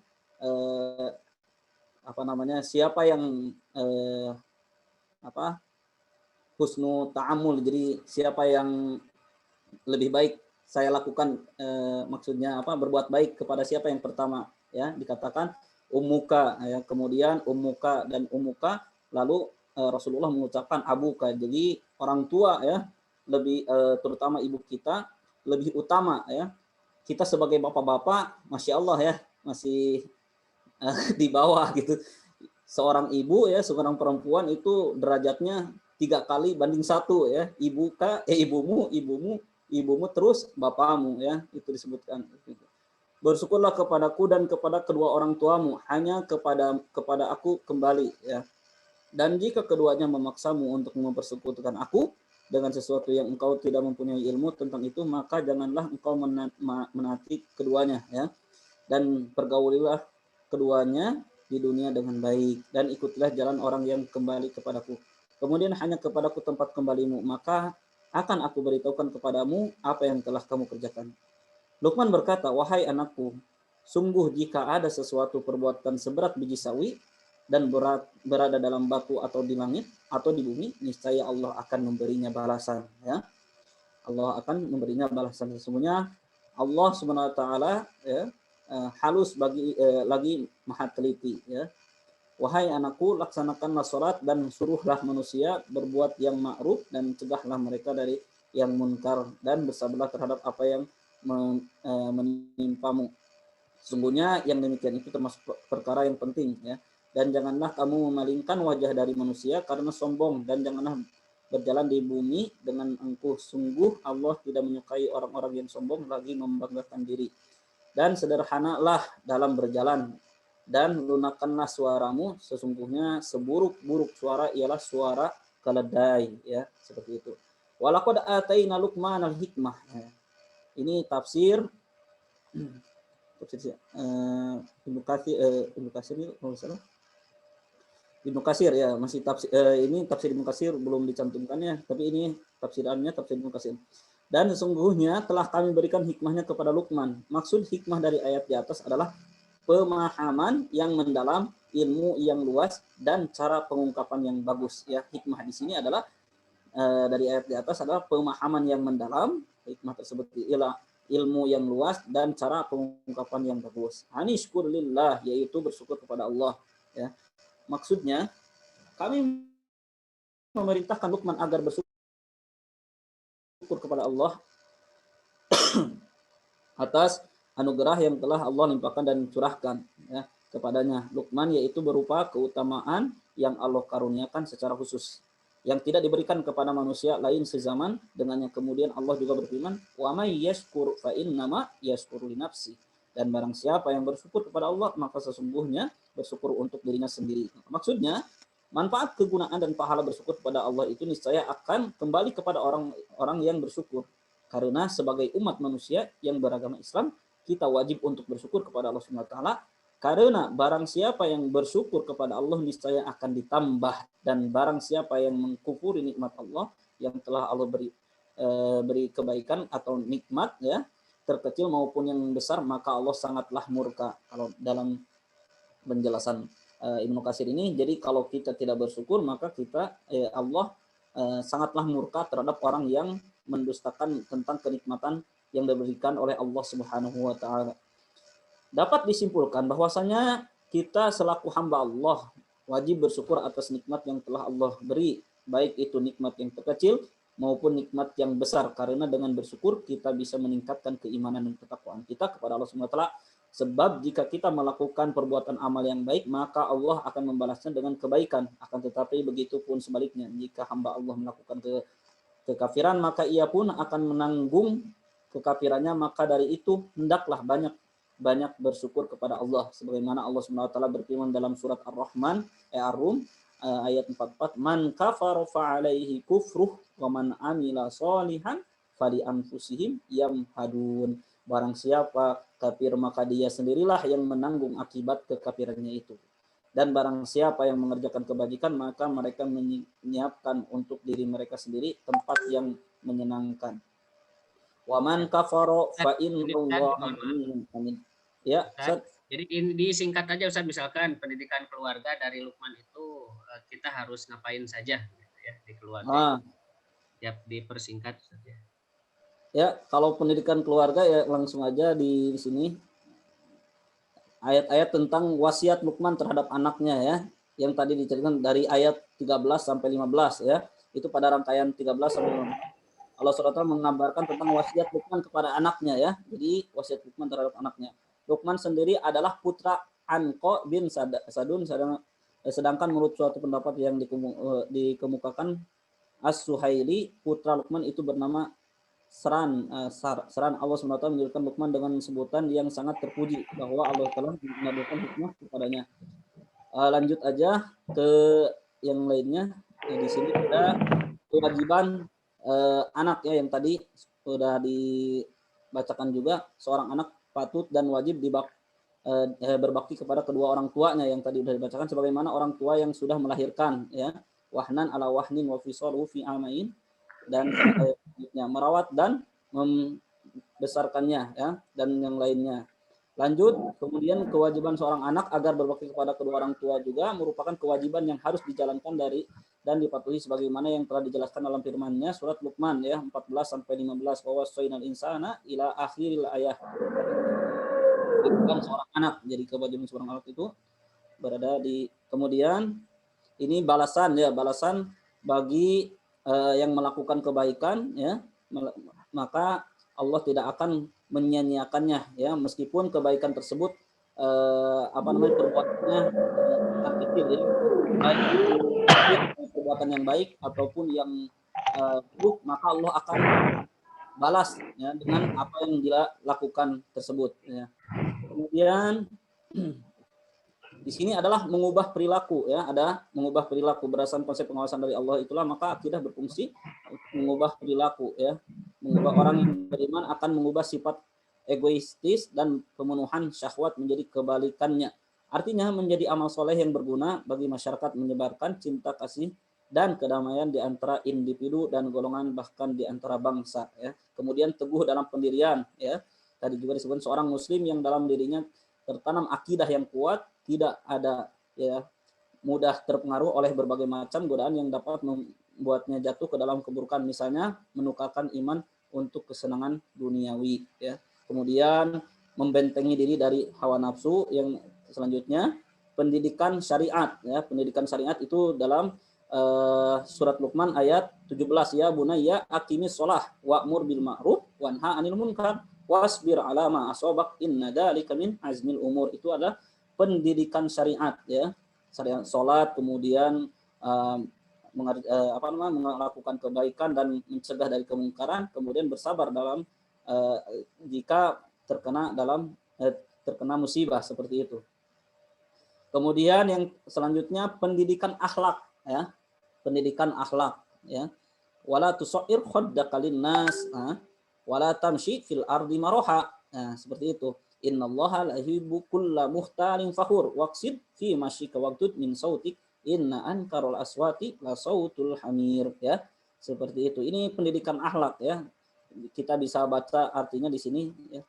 siapa yang husnu ta'amul, jadi siapa yang lebih baik saya lakukan, maksudnya berbuat baik kepada siapa yang pertama ya, dikatakan ummuka ya, kemudian ummuka dan ummuka, lalu Rasulullah mengucapkan abuka. Jadi orang tua ya, lebih terutama ibu kita lebih utama ya. Kita sebagai bapak-bapak, masya Allah ya, masih di bawah gitu. Seorang ibu ya, seorang perempuan itu derajatnya 3 kali banding 1 ya. Ibumu terus bapamu ya, itu disebutkan. Bersyukurlah kepadaku dan kepada kedua orang tuamu, hanya kepada aku kembali ya. Dan jika keduanya memaksamu untuk mempersekutukan aku dengan sesuatu yang engkau tidak mempunyai ilmu tentang itu, maka janganlah engkau menaati keduanya ya. Dan pergaulilah keduanya di dunia dengan baik dan ikutilah jalan orang yang kembali kepadaku. Kemudian hanya kepadaku tempat kembalimu, maka akan aku beritahukan kepadamu apa yang telah kamu kerjakan. Luqman berkata, wahai anakku, sungguh jika ada sesuatu perbuatan seberat biji sawi dan berada dalam batu atau di langit atau di bumi, niscaya Allah akan memberinya balasan ya. Allah akan memberinya balasan. Sesungguhnya Allah Subhanahu wa taala ya, halus lagi maha teliti ya. Wahai anakku, laksanakanlah sholat dan suruhlah manusia berbuat yang ma'ruf dan cegahlah mereka dari yang munkar, dan bersabarlah terhadap apa yang menimpamu. Sesungguhnya yang demikian itu termasuk perkara yang penting ya. Dan janganlah kamu memalingkan wajah dari manusia karena sombong, dan janganlah berjalan di bumi dengan angkuh. Sungguh Allah tidak menyukai orang-orang yang sombong lagi membanggakan diri. Dan sederhanalah dalam berjalan, dan lunakkanlah suaramu. Sesungguhnya seburuk-buruk suara ialah suara keledai, ya, seperti itu. Walaqad ataina Luqmanal hikmah. Ya. Ini tafsir Ibnu Katsir ini kalau salah. Ibnu Katsir ya, masih tafsir ini tafsir Ibnu Katsir belum dicantumkannya, tapi ini tafsirannya tafsir Ibnu Katsir. Dan sesungguhnya telah kami berikan hikmahnya kepada Luqman. Maksud hikmah dari ayat di atas adalah pemahaman yang mendalam, ilmu yang luas, dan cara pengungkapan yang bagus. Ya, hikmah di sini adalah dari ayat di atas adalah pemahaman yang mendalam. Hikmah tersebut ialah ilmu yang luas dan cara pengungkapan yang bagus. Anishkur lillah, yaitu bersyukur kepada Allah. Ya, maksudnya kami memerintahkan Luqman agar bersyukur kepada Allah atas anugerah yang telah Allah limpahkan dan curahkan, ya, kepadanya Luqman, yaitu berupa keutamaan yang Allah karuniakan secara khusus yang tidak diberikan kepada manusia lain sezaman dengannya. Kemudian Allah juga berfirman, wa may yashkur fa innama yashkuru li nafsi, dan barang siapa yang bersyukur kepada Allah maka sesungguhnya bersyukur untuk dirinya sendiri. Maksudnya manfaat, kegunaan, dan pahala bersyukur kepada Allah itu niscaya akan kembali kepada orang-orang yang bersyukur. Karena sebagai umat manusia yang beragama Islam, kita wajib untuk bersyukur kepada Allah Subhanahu wa taala. Karena barang siapa yang bersyukur kepada Allah niscaya akan ditambah, dan barang siapa yang mengkufuri nikmat Allah yang telah Allah beri kebaikan atau nikmat, ya, terkecil maupun yang besar, maka Allah sangatlah murka. Kalau dalam penjelasan Ibnu Katsir ini, jadi kalau kita tidak bersyukur maka kita Allah sangatlah murka terhadap orang yang mendustakan tentang kenikmatan yang diberikan oleh Allah Subhanahu wa taala. Dapat disimpulkan bahwasanya kita selaku hamba Allah wajib bersyukur atas nikmat yang telah Allah beri, baik itu nikmat yang terkecil maupun nikmat yang besar, karena dengan bersyukur kita bisa meningkatkan keimanan dan ketakwaan kita kepada Allah Subhanahu wa taala. Sebab jika kita melakukan perbuatan amal yang baik, maka Allah akan membalasnya dengan kebaikan. Akan tetapi begitu pun sebaliknya, jika hamba Allah melakukan kekafiran, maka ia pun akan menanggung kekafirannya. Maka dari itu hendaklah banyak bersyukur kepada Allah, sebagaimana Allah Subhanahu wa taala berfirman dalam surat Ar-Rahman Ar-Rum ayat 44, man kafara fa alaihi kufruh wa man amila sholihan fali anfusihim yamhadun. Barang siapa kafir maka dia sendirilah yang menanggung akibat kekafirannya itu. Dan barang siapa yang mengerjakan kebajikan maka mereka menyiapkan untuk diri mereka sendiri tempat yang menyenangkan. Wa man kafara fa innallaha amin. Ya, Ustaz. Jadi ini disingkat aja Ustaz, misalkan pendidikan keluarga dari Luqman itu kita harus ngapain saja gitu ya di keluarga. Ya, dipersingkat Ustaz ya. Ya, kalau pendidikan keluarga ya langsung aja di sini ayat-ayat tentang wasiat Luqman terhadap anaknya, ya, yang tadi diceritakan dari ayat 13 sampai 15, ya. Itu pada rangkaian 13 sampai 15. Allah SWT mengabarkan tentang wasiat Luqman kepada anaknya, ya. Jadi wasiat Luqman terhadap anaknya. Luqman sendiri adalah putra Anqa bin Sadun, sedangkan menurut suatu pendapat yang dikemukakan As-Suhaili, putra Luqman itu bernama Saran. Allah SWT menjadikan Luqman dengan sebutan yang sangat terpuji bahwa Allah telah mengabulkan hikmah kepadanya. Lanjut aja ke yang lainnya. Di sini ada kewajiban anak, ya, yang tadi sudah dibacakan juga. Seorang anak patut dan wajib berbakti kepada kedua orang tuanya yang tadi sudah dibacakan, sebagaimana orang tua yang sudah melahirkan, ya, wahnan ala wahnin wa fisaluhu fi amain, dan merawat dan membesarkannya, ya, dan yang lainnya. Lanjut, kemudian kewajiban seorang anak agar berbakti kepada kedua orang tua juga merupakan kewajiban yang harus dijalankan dan dipatuhi sebagaimana yang telah dijelaskan dalam firman-Nya surat Luqman, ya, 14 sampai 15, wa wasainal insana ila akhiril ayat. Kewajiban seorang anak, jadi kewajiban seorang anak itu berada di kemudian ini balasan, ya, balasan bagi yang melakukan kebaikan, ya, maka Allah tidak akan menyia-nyiakannya, ya, meskipun kebaikan tersebut perbuatannya kecil, ya, baik perbuatan yang baik ataupun yang buruk, maka Allah akan balas, ya, dengan apa yang dia lakukan tersebut, ya. Kemudian di sini adalah mengubah perilaku ya, ada mengubah perilaku berdasarkan konsep pengawasan dari Allah, itulah maka akidah berfungsi mengubah perilaku ya. Mengubah orang yang beriman akan mengubah sifat egoistis dan pemenuhan syahwat menjadi kebalikannya. Artinya menjadi amal soleh yang berguna bagi masyarakat, menyebarkan cinta kasih dan kedamaian di antara individu dan golongan, bahkan di antara bangsa ya. Kemudian teguh dalam pendirian ya. Tadi juga disebut seorang muslim yang dalam dirinya tertanam akidah yang kuat, tidak ada ya mudah terpengaruh oleh berbagai macam godaan yang dapat membuatnya jatuh ke dalam keburukan, misalnya menukarkan iman untuk kesenangan duniawi ya. Kemudian membentengi diri dari hawa nafsu. Yang selanjutnya pendidikan syariat ya. Pendidikan syariat itu dalam surat Luqman ayat 17 ya, bunayya aqimis shalah wa'mur bil ma'ruf wanha 'anil munkar wasbir 'ala ma asabak inna dzalika min azmil umur. Itu adalah pendidikan syariat ya. Syariat salat, kemudian melakukan kebaikan dan mencegah dari kemungkaran, kemudian bersabar dalam jika terkena musibah seperti itu. Kemudian yang selanjutnya pendidikan akhlak ya. Pendidikan akhlak ya. Wala tusair khaddaka linnas wala tamshi fil ardi maraha. Nah, seperti itu. Innallaha la yuhibbu kulla mukhtalin fakhur waqsid fi masyika waqtud min sautik inna ankarul aswati la sautul hamir ya. Seperti itu. Ini pendidikan akhlak ya. Kita bisa baca artinya di sini ya.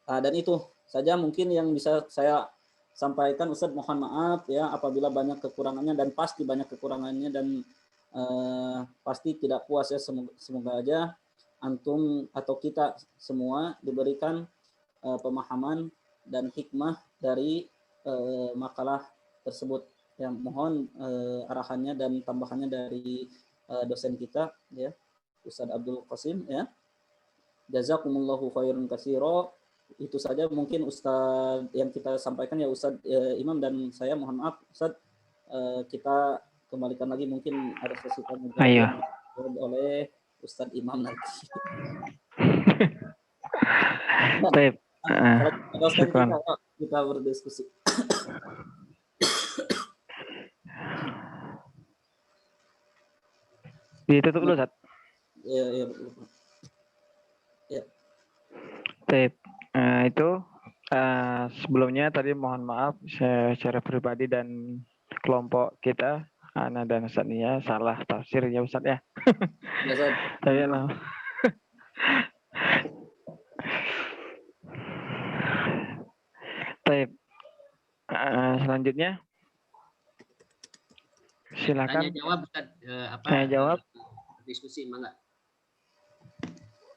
Dan itu saja mungkin yang bisa saya sampaikan, Ustadz. Mohon maaf ya apabila banyak kekurangannya, dan pasti banyak kekurangannya, dan pasti tidak puas ya. Semoga aja antum atau kita semua diberikan pemahaman dan hikmah dari makalah tersebut. Ya, mohon arahannya dan tambahannya dari dosen kita ya, Ustadz Abdul Qasim ya. Jazakumullahu khairan katsira. Itu saja mungkin Ustadz yang kita sampaikan ya, Ustadz Imam dan saya. Mohon maaf Ustadz, kita kembalikan lagi, mungkin ada sesi tanya oleh Ustadz Imam nanti. Baik. Kita berdiskusi. Ditutup dulu, Ustadz. Ya. Baik. Itu sebelumnya tadi mohon maaf secara pribadi dan kelompok kita, Ana dan Ustadz Nia, salah tafsir ya Ustadz ya. Saya Baik. Selanjutnya silakan. Tanya jawab Ustadz, Tanya jawab. Diskusi enggak?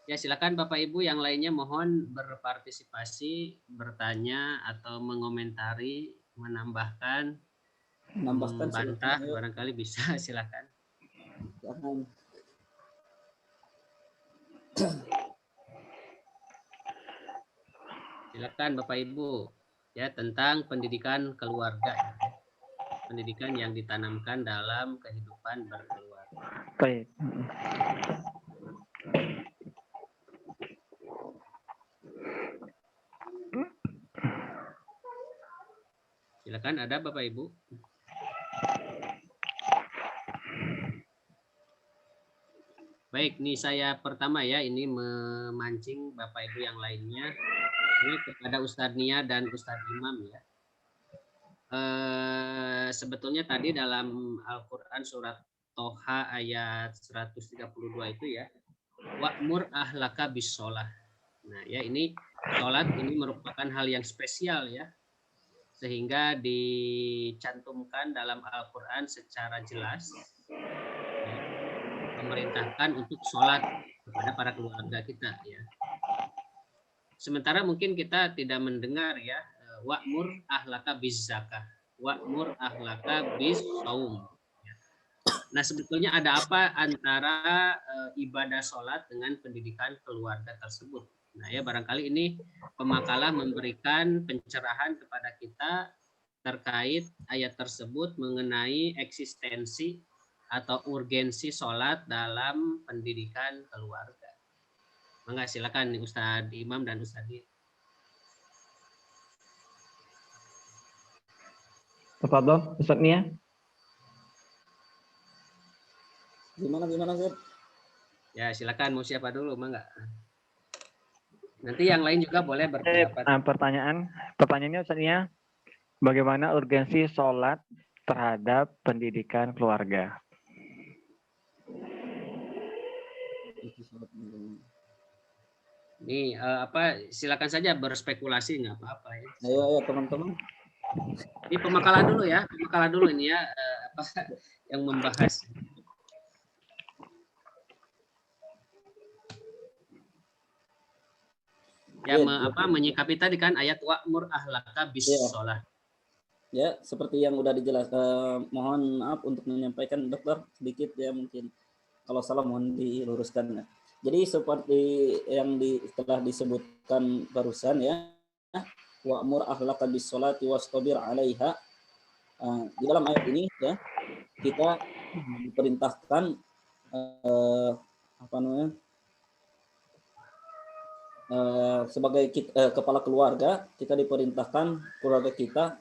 Ya, silakan Bapak Ibu yang lainnya mohon berpartisipasi, bertanya atau mengomentari, menambahkan, membantah, barangkali bisa. Silakan. Silakan Bapak Ibu ya, tentang pendidikan keluarga. Pendidikan yang ditanamkan dalam kehidupan berkeluarga. Baik. Silakan, ada Bapak Ibu. Baik, nih saya pertama ya, ini memancing Bapak Ibu yang lainnya. Ini kepada Ustadz Nia dan Ustadz Imam ya. Sebetulnya tadi dalam Al-Quran surat Toha ayat 132 itu ya, wa'mur ahlaka bis sholah. Nah ya, ini sholat ini merupakan hal yang spesial ya, sehingga dicantumkan dalam Al-Quran secara jelas ya, memerintahkan untuk sholat kepada para keluarga kita ya. Sementara mungkin kita tidak mendengar ya, wa'mur ahlaka bis zakah, wa'mur ahlaka bis saum. Nah sebetulnya ada apa antara ibadah sholat dengan pendidikan keluarga tersebut? Nah ya, barangkali ini pemakalah memberikan pencerahan kepada kita terkait ayat tersebut mengenai eksistensi atau urgensi sholat dalam pendidikan keluarga. Mangga silakan Ustadz Imam dan Ustadz Nia. Tafadhol, Ustaz Nia. Gimana Ustaz? Ya, silakan mau siapa dulu, Mangga. Nanti yang lain juga boleh berpendapat. Pertanyaannya Ustaz Nia, bagaimana urgensi sholat terhadap pendidikan keluarga? Nih, silakan saja berspekulasi, nggak apa-apa ya. Ayo teman-teman. Ini pemakalan dulu ini ya, yang membahas. Ya, menyikapi tadi kan ayat wa'mur ahlaka bis sholah. Ya, seperti yang udah dijelaskan, mohon maaf untuk menyampaikan dokter sedikit ya, mungkin kalau salah mohon diluruskan. Jadi seperti yang telah disebutkan barusan ya, wa'mur ahlaka bis sholati wastabir 'alaiha. Di dalam ayat ini ya, kita diperintahkan sebagai kepala keluarga, kita diperintahkan keluarga kita,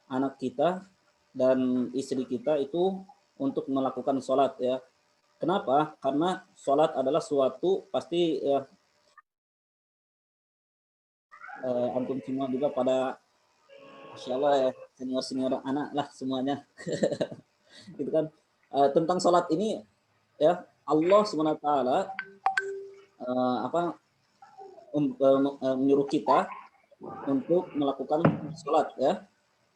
anak kita dan istri kita itu untuk melakukan sholat ya. Kenapa? Karena sholat adalah suatu pasti ya, antum semua juga pada Masya Allah ya, senior anak lah semuanya. Gitu kan. Tentang sholat ini ya, Allah SWT menyuruh kita untuk melakukan sholat ya,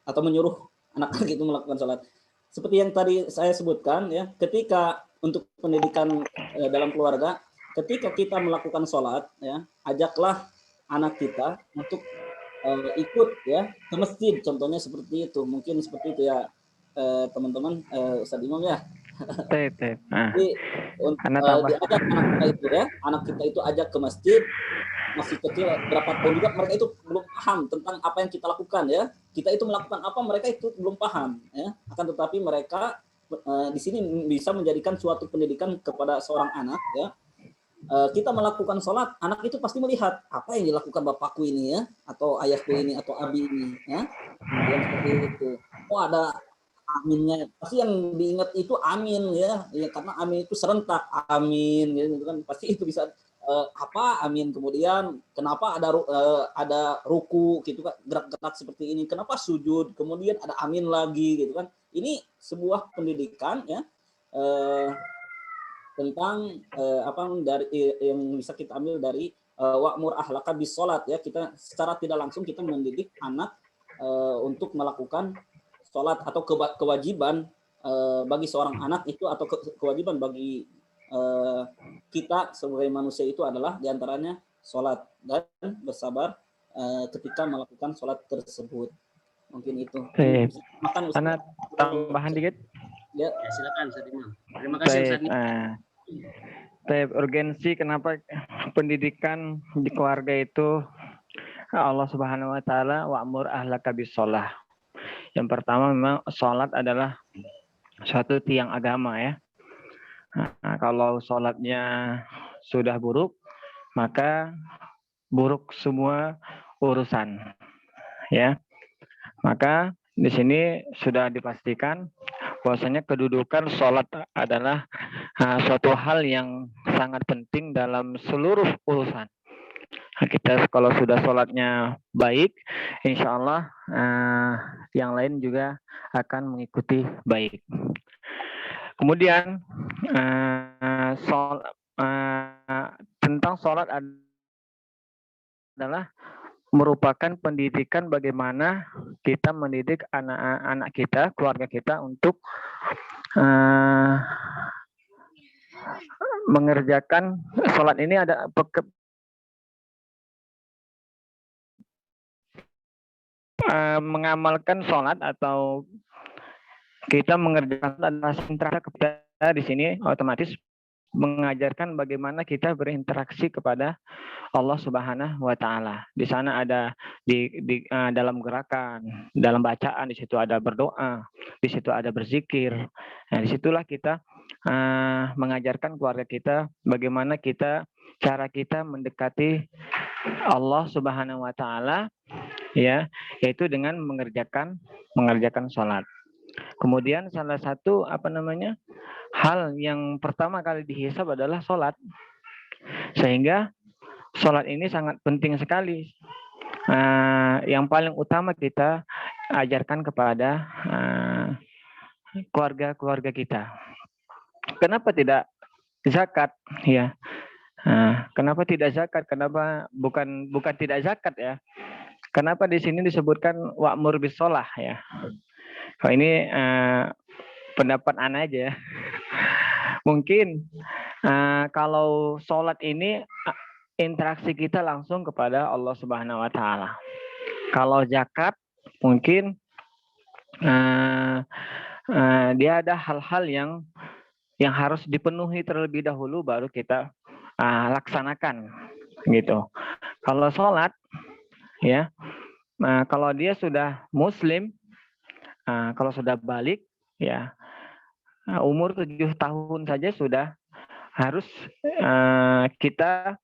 atau menyuruh anak-anak itu melakukan sholat. Seperti yang tadi saya sebutkan ya, ketika untuk pendidikan dalam keluarga, ketika kita melakukan sholat ya, ajaklah anak kita untuk ikut ya ke masjid, contohnya seperti itu, mungkin seperti itu ya teman-teman, Ustaz Imam ya. Jadi diajak anak kita itu ajak ke masjid, masih kecil berapapun juga mereka itu belum paham tentang apa yang kita lakukan ya. Kita itu melakukan apa, mereka itu belum paham ya. Akan tetapi mereka di sini bisa menjadikan suatu pendidikan kepada seorang anak ya. Kita melakukan sholat, anak itu pasti melihat apa yang dilakukan bapakku ini ya, atau ayahku ini, atau abi ini ya. Yang seperti itu. Oh ada aminnya, pasti yang diingat itu amin ya, karena amin itu serentak, amin gitu kan, pasti itu bisa amin, kemudian kenapa ada ruku gitu kan, gerak-gerak seperti ini, kenapa sujud, kemudian ada amin lagi gitu kan. Ini sebuah pendidikan ya tentang dari yang bisa kita ambil dari wa'mur ahlaka bis sholat ya. Kita secara tidak langsung kita mendidik anak untuk melakukan sholat, atau kewajiban bagi seorang anak itu, atau kewajiban bagi kita sebagai manusia itu adalah diantaranya sholat dan bersabar ketika melakukan sholat tersebut. Mungkin itu. Makan Ustaz. Tambahan dikit. Ya, silakan Ustaz Imam. Terima kasih Ustaz. Urgensi kenapa pendidikan di keluarga itu Allah Subhanahu wa taala wa'mur ahlaka bis shalah. Yang pertama memang sholat adalah suatu tiang agama ya. Nah, kalau sholatnya sudah buruk, maka buruk semua urusan ya. Maka di sini sudah dipastikan bahwasanya kedudukan sholat adalah suatu hal yang sangat penting dalam seluruh urusan. Kita kalau sudah sholatnya baik, insya Allah yang lain juga akan mengikuti baik. Kemudian tentang sholat adalah merupakan pendidikan bagaimana kita mendidik anak-anak kita, keluarga kita untuk mengerjakan sholat ini ada mengamalkan sholat atau kita mengerjakan adalah sentrasi kepada di sini otomatis mengajarkan bagaimana kita berinteraksi kepada Allah Subhanahu wa taala. Di sana ada di dalam gerakan, dalam bacaan, di situ ada berdoa, di situ ada berzikir. Nah, disitulah kita mengajarkan keluarga kita bagaimana cara kita mendekati Allah Subhanahu wa taala ya, yaitu dengan mengerjakan sholat. Kemudian salah satu hal yang pertama kali dihisab adalah sholat, sehingga sholat ini sangat penting sekali. Yang paling utama kita ajarkan kepada keluarga-keluarga kita. Kenapa tidak zakat? Ya, kenapa tidak zakat? Kenapa bukan tidak zakat ya? Kenapa di sini disebutkan wa'mur bis sholah ya? Kalau ini pendapat Ana aja. Mungkin kalau sholat ini interaksi kita langsung kepada Allah Subhanahu Wa Taala. Kalau zakat mungkin dia ada hal-hal yang harus dipenuhi terlebih dahulu baru kita laksanakan gitu. Kalau sholat ya, kalau dia sudah muslim, kalau sudah balik ya, umur 7 tahun saja sudah harus kita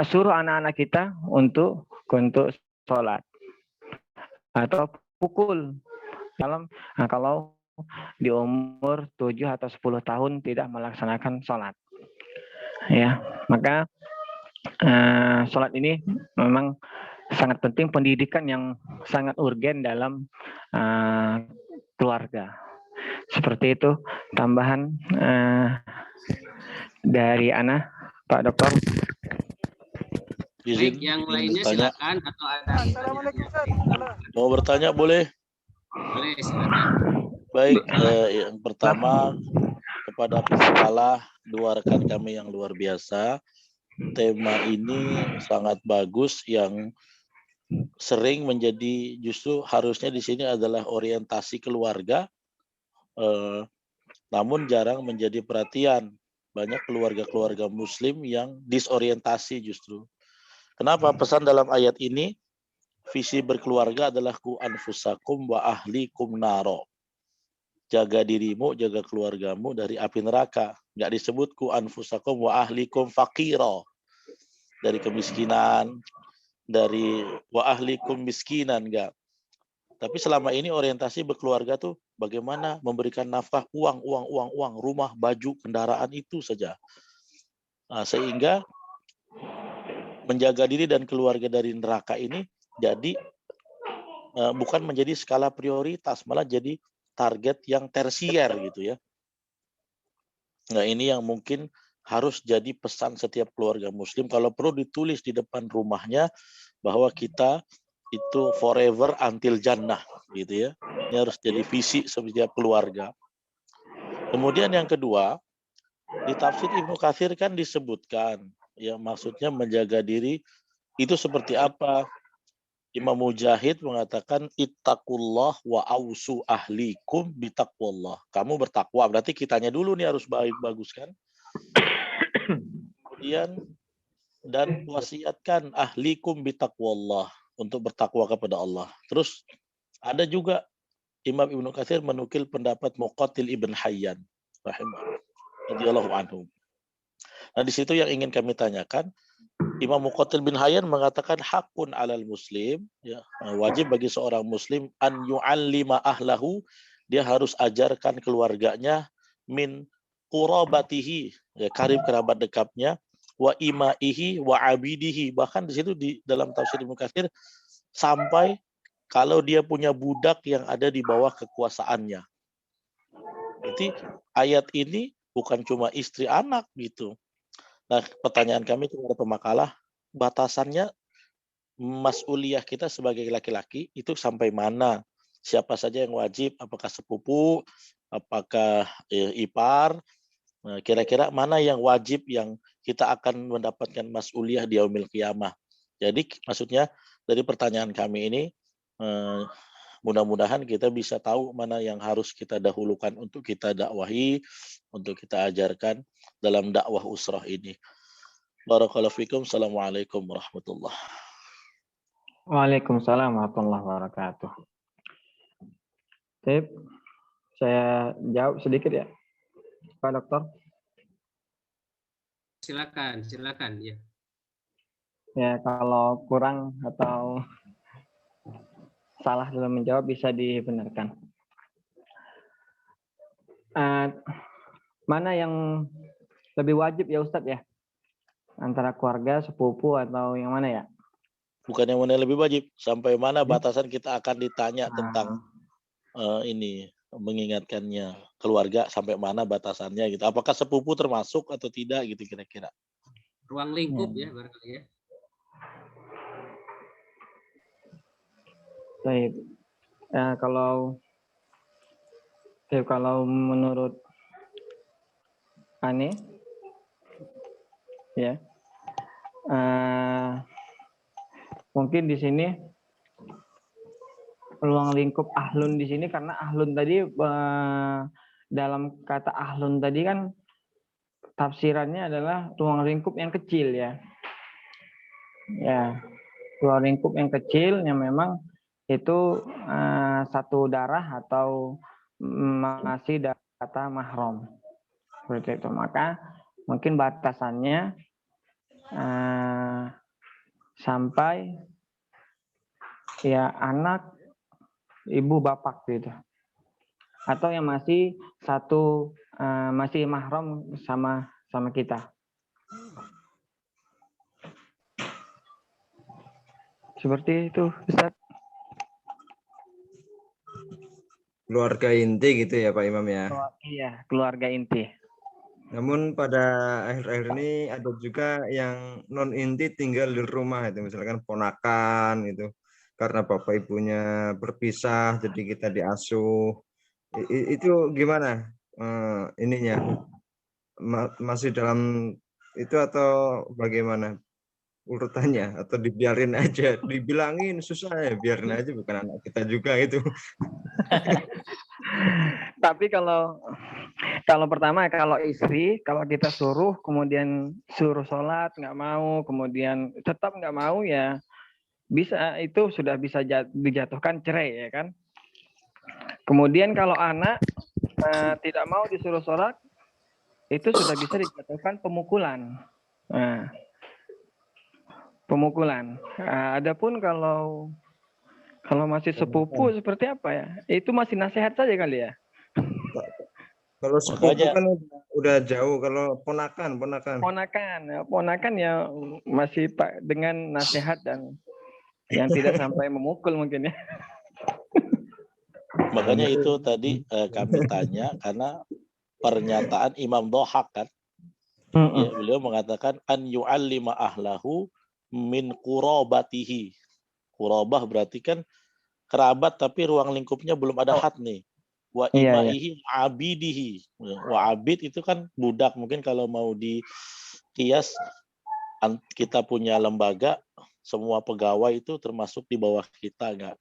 suruh anak-anak kita untuk sholat atau pukul kalau di umur 7 atau 10 tahun tidak melaksanakan sholat ya. Maka sholat ini memang sangat penting, pendidikan yang sangat urgen dalam keluarga. Seperti itu tambahan dari Ana, Pak Dokter. Baik, yang lainnya bertanya. silakan, atau ada Mau bertanya boleh? boleh, silakan. Baik, yang pertama kepada Falah, dua rekan kami yang luar biasa. Tema ini sangat bagus, yang sering menjadi justru harusnya di sini adalah orientasi keluarga, namun jarang menjadi perhatian. Banyak keluarga-keluarga Muslim yang disorientasi justru. Kenapa? Pesan dalam ayat ini, visi berkeluarga adalah ku anfusakum wa ahlikum naro. Jaga dirimu, jaga keluargamu dari api neraka. Nggak disebut ku anfusakum wa ahlikum fakiro. Dari kemiskinan, dari wa ahlikum miskinan, enggak. Tapi selama ini orientasi berkeluarga tuh bagaimana memberikan nafkah, uang, rumah, baju, kendaraan, itu saja. Sehingga menjaga diri dan keluarga dari neraka ini jadi bukan menjadi skala prioritas, malah jadi target yang tersier gitu ya. Nah, ini yang mungkin harus jadi pesan setiap keluarga Muslim, kalau perlu ditulis di depan rumahnya bahwa kita itu forever until jannah gitu ya. Ini harus jadi visi setiap keluarga. Kemudian yang kedua, di tafsir Ibnu Katsir kan disebutkan ya, maksudnya menjaga diri itu seperti apa. Imam Mujahid mengatakan ittaqullah wa ausu ahlikum bitaqwallah. Kamu bertakwa, berarti kitanya dulu nih harus bagus kan. Kemudian dan wasiatkan ahlikum bitaqwallah, untuk bertakwa kepada Allah. Terus ada juga Imam Ibnu Katsir menukil pendapat Muqatil Ibn Hayyan radhiyallahu anhu. Nah, di situ yang ingin kami tanyakan, Imam Muqatil bin Hayyan mengatakan hakun alal muslim, ya, wajib bagi seorang muslim an yu'allima ahlahu, dia harus ajarkan keluarganya, min qurabatihi, ya, karib kerabat dekatnya, wa imaihi wa abidihi, bahkan di situ di dalam tafsir Ibnu Katsir sampai kalau dia punya budak yang ada di bawah kekuasaannya. Berarti ayat ini bukan cuma istri anak gitu. Nah, pertanyaan kami kepada pemakalah, batasannya mas'uliyah kita sebagai laki-laki itu sampai mana? Siapa saja yang wajib? Apakah sepupu? Apakah ipar? Nah, kira-kira mana yang wajib yang kita akan mendapatkan mas'uliyah di yaumil qiyamah? Jadi maksudnya dari pertanyaan kami ini, mudah-mudahan kita bisa tahu mana yang harus kita dahulukan untuk kita dakwahi, untuk kita ajarkan dalam dakwah usrah ini. Barakallahu fikum. Assalamualaikum warahmatullahi wabarakatuh. Waalaikumsalam warahmatullahi wabarakatuh. Tip, saya jawab sedikit ya, Pak Dokter. silakan ya. Ya, kalau kurang atau salah dalam menjawab bisa dibenarkan. Mana yang lebih wajib ya Ustadz ya? Antara keluarga, sepupu, atau yang mana ya? Bukan yang mana yang lebih wajib. Sampai mana batasan kita akan ditanya tentang ini, mengingatkannya. Keluarga sampai mana batasannya gitu. Apakah sepupu termasuk atau tidak gitu kira-kira. Ruang lingkup ya barangkali ya. Baik. Kalau menurut Ani, ya, mungkin di sini ruang lingkup ahlun di sini karena ahlun tadi dalam kata ahlun tadi kan tafsirannya adalah ruang lingkup yang kecil ya. Ya, ruang lingkup yang kecil yang memang itu satu darah atau masih dari kata mahram. Seperti itu. Maka mungkin batasannya sampai ya anak, ibu, bapak gitu. Atau yang masih satu masih mahram sama kita. Seperti itu, Ustaz. Keluarga inti gitu ya Pak Imam ya. Iya, keluarga inti. Namun pada akhir-akhir ini ada juga yang non inti tinggal di rumah itu, misalkan ponakan gitu. Karena bapak ibunya berpisah, jadi kita diasuh. Itu gimana ininya? Masih dalam itu atau bagaimana urutannya? Atau dibiarin aja? Dibilangin susah ya, biarin aja, bukan anak kita juga itu. Tapi kalau pertama, kalau istri, kalau kita suruh, kemudian suruh sholat, nggak mau, kemudian tetap nggak mau ya, bisa, itu sudah bisa dijatuhkan cerai ya kan. Kemudian kalau anak tidak mau disuruh sholat, itu sudah bisa dijatuhkan pemukulan. Nah, pemukulan. Adapun kalau masih sepupu seperti apa ya? Itu masih nasihat saja kali ya. Kalau sepupu kan udah jauh, kalau ponakan ya masih dengan nasihat dan yang tidak sampai memukul mungkin ya. Makanya itu tadi kami tanya karena pernyataan Imam Dhahak kan. Ya, beliau mengatakan an yu'allima ahlahu min qurabatihi. Qurabah berarti kan kerabat tapi ruang lingkupnya belum ada had nih. Wa imaihi abidihi. Wa abid itu kan budak. Mungkin kalau mau di kias, kita punya lembaga, semua pegawai itu termasuk di bawah kita enggak?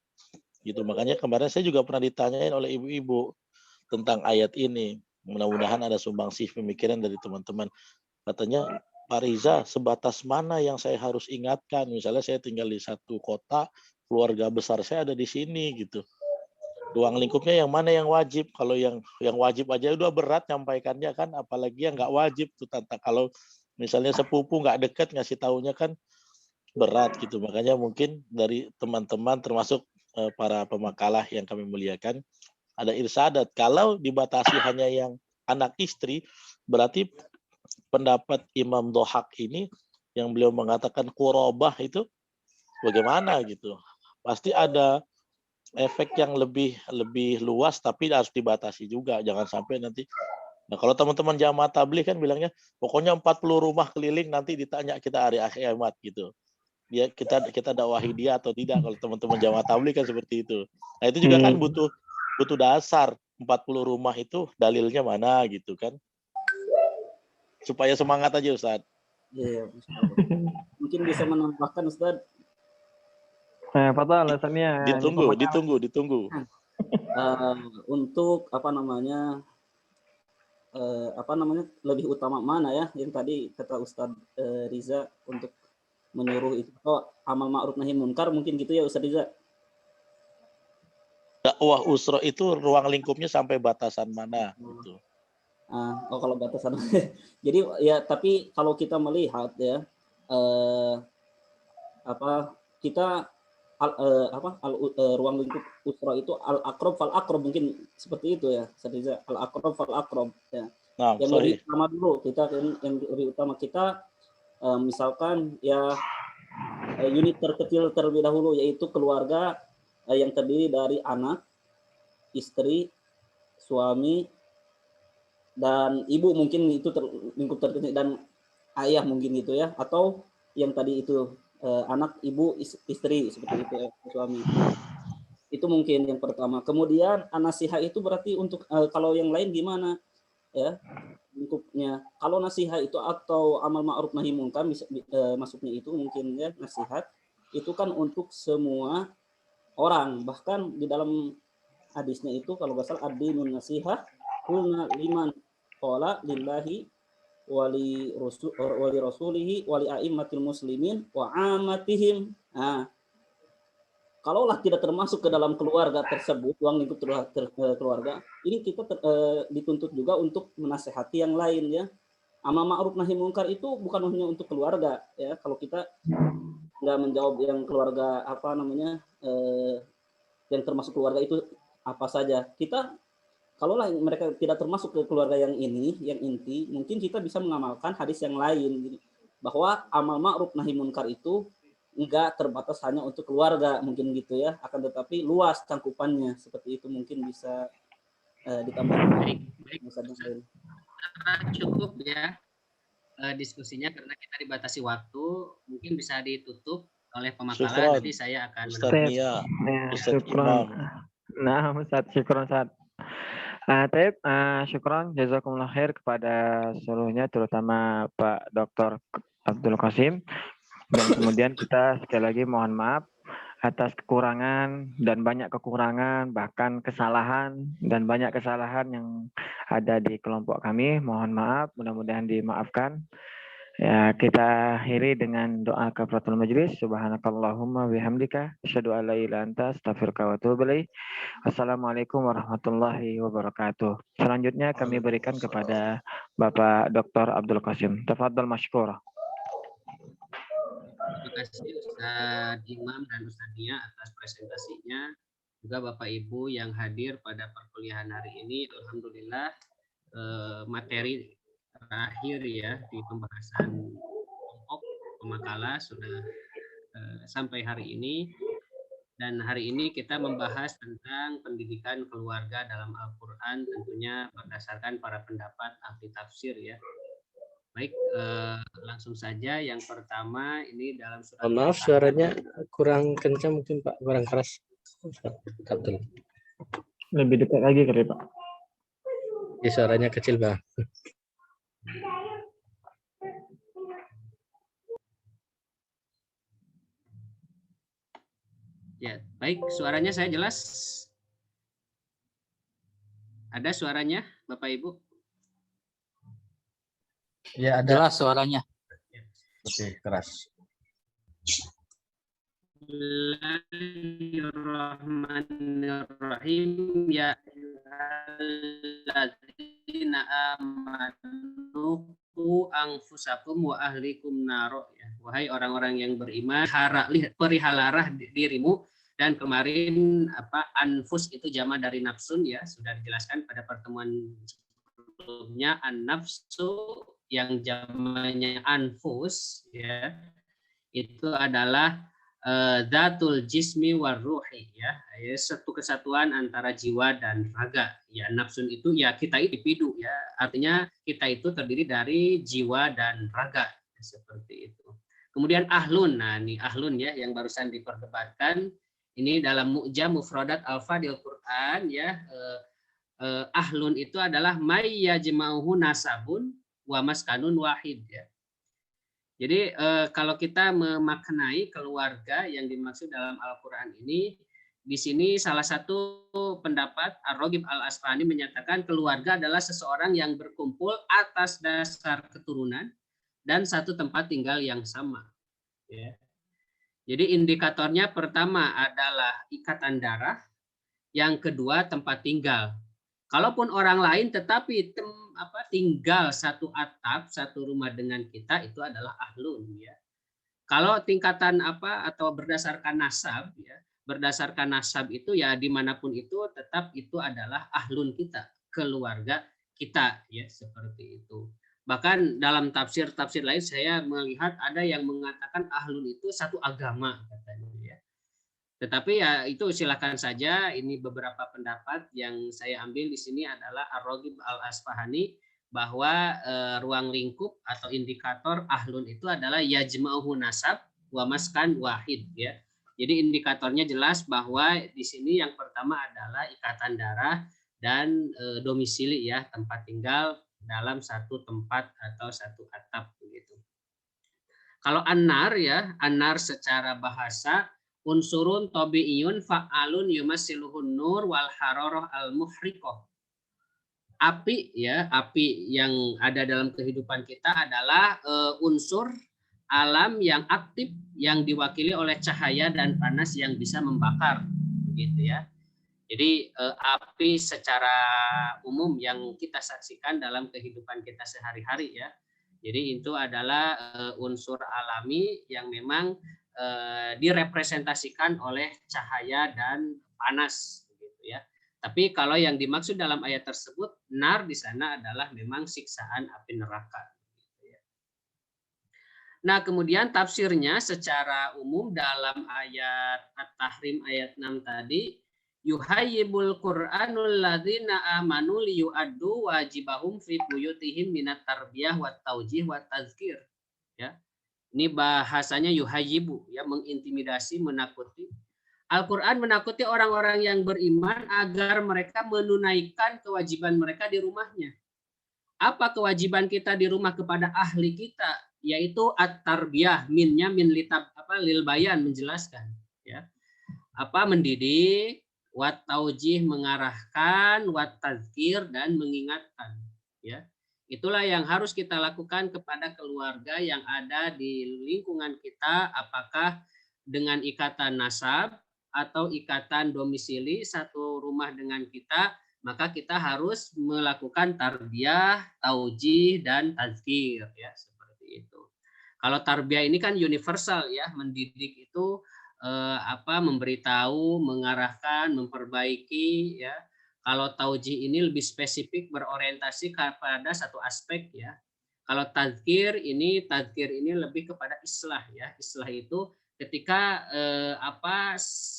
Gitu. Makanya kemarin saya juga pernah ditanyain oleh ibu-ibu tentang ayat ini. Mudah-mudahan ada sumbangsih pemikiran dari teman-teman. Katanya, Pak Riza, sebatas mana yang saya harus ingatkan? Misalnya saya tinggal di satu kota, keluarga besar saya ada di sini gitu. Ruang lingkupnya yang mana yang wajib? Kalau yang wajib aja udah berat nyampaikannya kan, apalagi yang nggak wajib tuh tante. Kalau misalnya sepupu nggak dekat ngasih taunya kan berat gitu. Makanya mungkin dari teman-teman termasuk para pemakalah yang kami muliakan ada irsadat. Kalau dibatasi hanya yang anak istri, berarti pendapat Imam Dhahak ini yang beliau mengatakan qurabah itu bagaimana gitu? Pasti ada efek yang lebih luas tapi harus dibatasi juga, jangan sampai nanti. Nah, kalau teman-teman jamaah tabligh kan bilangnya pokoknya 40 rumah keliling nanti ditanya kita hari kiamat gitu. Dia kita dakwahi dia atau tidak kalau teman-teman jamaah tabligh kan seperti itu. Nah, itu juga kan butuh dasar 40 rumah itu dalilnya mana gitu kan. Supaya semangat aja Ustaz. Iya, mungkin bisa menambahkan Ustaz. Apa alasannya? Ditunggu. Untuk apa namanya lebih utama mana ya? Yang tadi kata Ustaz Riza untuk menyuruh itu amal ma'ruf nahi munkar mungkin gitu ya Ustaz Riza. Dakwah usra itu ruang lingkupnya sampai batasan mana gitu. Kalau batasan. Jadi ya, tapi kalau kita melihat ya, kita ruang lingkup usra itu al aqrab fal aqrab, mungkin seperti itu ya, al aqrab fal aqrab ya. Nah, Yang lebih utama dulu kita, yang lebih utama kita misalkan ya unit terkecil terlebih dahulu, yaitu keluarga yang terdiri dari anak, istri, suami, dan ibu, mungkin itu lingkup terkecil, dan ayah mungkin gitu ya, atau yang tadi itu anak, ibu, istri, seperti itu ya, suami. Itu mungkin yang pertama. Kemudian an-nasihah itu berarti untuk kalau yang lain gimana ya lingkupnya. Kalau nasihat itu atau amal ma'ruf nahi munkar masuknya itu mungkin ya, nasihat itu kan untuk semua orang. Bahkan di dalam hadisnya itu kalau nggak salah, ad-dinun nasihah qulna liman qala lillahi wali rasulihi wali a'immatil muslimin wa amatihim. Kalaulah tidak termasuk ke dalam keluarga tersebut, ruang lingkup keluarga, ini kita dituntut juga untuk menasehati yang lain ya. Amar ma'ruf nahi munkar itu bukan hanya untuk keluarga ya. Kalau kita nggak menjawab yang keluarga yang termasuk keluarga itu apa saja, kita kalaulah mereka tidak termasuk ke keluarga yang ini, yang inti, mungkin kita bisa mengamalkan hadis yang lain bahwa amal ma'ruf nahi munkar itu enggak terbatas hanya untuk keluarga, mungkin gitu ya, akan tetapi luas cangkupannya, seperti itu mungkin bisa ditambahkan. Baik. Cukup ya diskusinya, karena kita dibatasi waktu, mungkin bisa ditutup oleh pemakalan. Nanti saya akan Ustaz Nia, Ustaz Imam. Nah, Ustaz, syukron Ustaz. Syukron jazakumullah khair kepada seluruhnya, terutama Pak Dr. Abdul Qasim. Dan kemudian kita sekali lagi mohon maaf atas kekurangan dan banyak kekurangan, bahkan kesalahan dan banyak kesalahan yang ada di kelompok kami. Mohon maaf, mudah-mudahan dimaafkan. Ya, kita akhiri dengan doa kafaratul majlis. Subhanakallahumma bihamdika asyhadu an la ilaha illa anta astaghfiruka wa atubu ilaik. Assalamualaikum warahmatullahi wabarakatuh. Selanjutnya kami berikan kepada Bapak Dr. Abdul Qasim. Tafadhal masykur. Terima kasih Ustaz Imam dan Ustaz Nia atas presentasinya. Juga Bapak Ibu yang hadir pada perkuliahan hari ini. Alhamdulillah materi terakhir ya di pembahasan kelompok pemakalah sudah sampai hari ini. Dan hari ini kita membahas tentang pendidikan keluarga dalam Al-Quran, tentunya berdasarkan para pendapat ahli tafsir ya. Baik, langsung saja yang pertama ini dalam surat. Maaf, suaranya kurang kencang mungkin Pak, kurang keras. Lebih dekat lagi kali Pak. Ya, suaranya kecil Pak. Ya, baik, suaranya saya jelas. Ada suaranya Bapak Ibu? Ya, ada. Jelas suaranya. Oke, keras. Bismillahirrahmanirrahim. Ya ayyuhalladzina amanu qu anfusakum wa ahlikum naro. Ya, wahai orang-orang yang beriman, perihalalah dirimu. Dan kemarin anfus itu jama dari nafsun ya, sudah dijelaskan pada pertemuan sebelumnya. An-nafsu yang jamanya anfus ya, itu adalah zatul jismi war ruhi ya, satu kesatuan antara jiwa dan raga ya. Nafsun itu ya kita individu ya, artinya kita itu terdiri dari jiwa dan raga seperti itu. Kemudian ahlun, nah ini ahlun ya yang barusan diperdebatkan ini dalam Mu'jam Mufradat Al-Fadil Quran ya. Ahlun itu adalah may yajma'uhu nasabun wa maskanun wahid ya. Jadi kalau kita memaknai keluarga yang dimaksud dalam Al-Qur'an ini, di sini salah satu pendapat Ar-Raghib Al-Asfahani menyatakan keluarga adalah seseorang yang berkumpul atas dasar keturunan dan satu tempat tinggal yang sama ya. Jadi indikatornya pertama adalah ikatan darah, yang kedua tempat tinggal. Kalaupun orang lain tetapi tinggal satu atap, satu rumah dengan kita, itu adalah ahlun ya. Kalau tingkatan atau berdasarkan nasab ya, berdasarkan nasab itu ya dimanapun itu tetap itu adalah ahlun kita, keluarga kita ya, seperti itu. Bahkan dalam tafsir-tafsir lain saya melihat ada yang mengatakan ahlun itu satu agama katanya ya. Tetapi ya itu silakan saja, ini beberapa pendapat yang saya ambil di sini adalah Ar-Raghib Al-Asfahani, bahwa ruang lingkup atau indikator ahlun itu adalah yajma'uhu nasab wa maskan wahid ya. Jadi indikatornya jelas bahwa di sini yang pertama adalah ikatan darah dan domisili ya, tempat tinggal dalam satu tempat atau satu atap begitu. Kalau an-nar ya, an-nar secara bahasa unsurun tabi'iyun fa'alun yumassiluhun nur wal hararah al-muhriqah. Api ya, api yang ada dalam kehidupan kita adalah unsur alam yang aktif yang diwakili oleh cahaya dan panas yang bisa membakar begitu ya. Jadi api secara umum yang kita saksikan dalam kehidupan kita sehari-hari ya. Jadi itu adalah unsur alami yang memang direpresentasikan oleh cahaya dan panas begitu ya. Tapi kalau yang dimaksud dalam ayat tersebut, nar di sana adalah memang siksaan api neraka. Nah, kemudian tafsirnya secara umum dalam ayat At-Tahrim ayat 6 tadi, yuhayyibul Qur'anul ladzina amanu liyu'addu wajibahum fi buyutihim minat tarbiyah wat taujih wat tazkir. Ya. Ini bahasanya yuhayyibu ya, mengintimidasi, menakuti. Al-Quran menakuti orang-orang yang beriman agar mereka menunaikan kewajiban mereka di rumahnya. Apa kewajiban kita di rumah kepada ahli kita? Yaitu at-tarbiyah, minnya min litab lil bayan, menjelaskan ya. Mendidik, wat taujih, mengarahkan, wat tazkir, dan mengingatkan ya. Itulah yang harus kita lakukan kepada keluarga yang ada di lingkungan kita, apakah dengan ikatan nasab atau ikatan domisili satu rumah dengan kita, maka kita harus melakukan tarbiyah, taujih, dan tazkir ya, seperti itu. Kalau tarbiyah ini kan universal ya, mendidik itu memberitahu, mengarahkan, memperbaiki ya. Kalau taujih ini lebih spesifik, berorientasi kepada satu aspek ya. Kalau tazkir ini lebih kepada islah ya. Islah itu ketika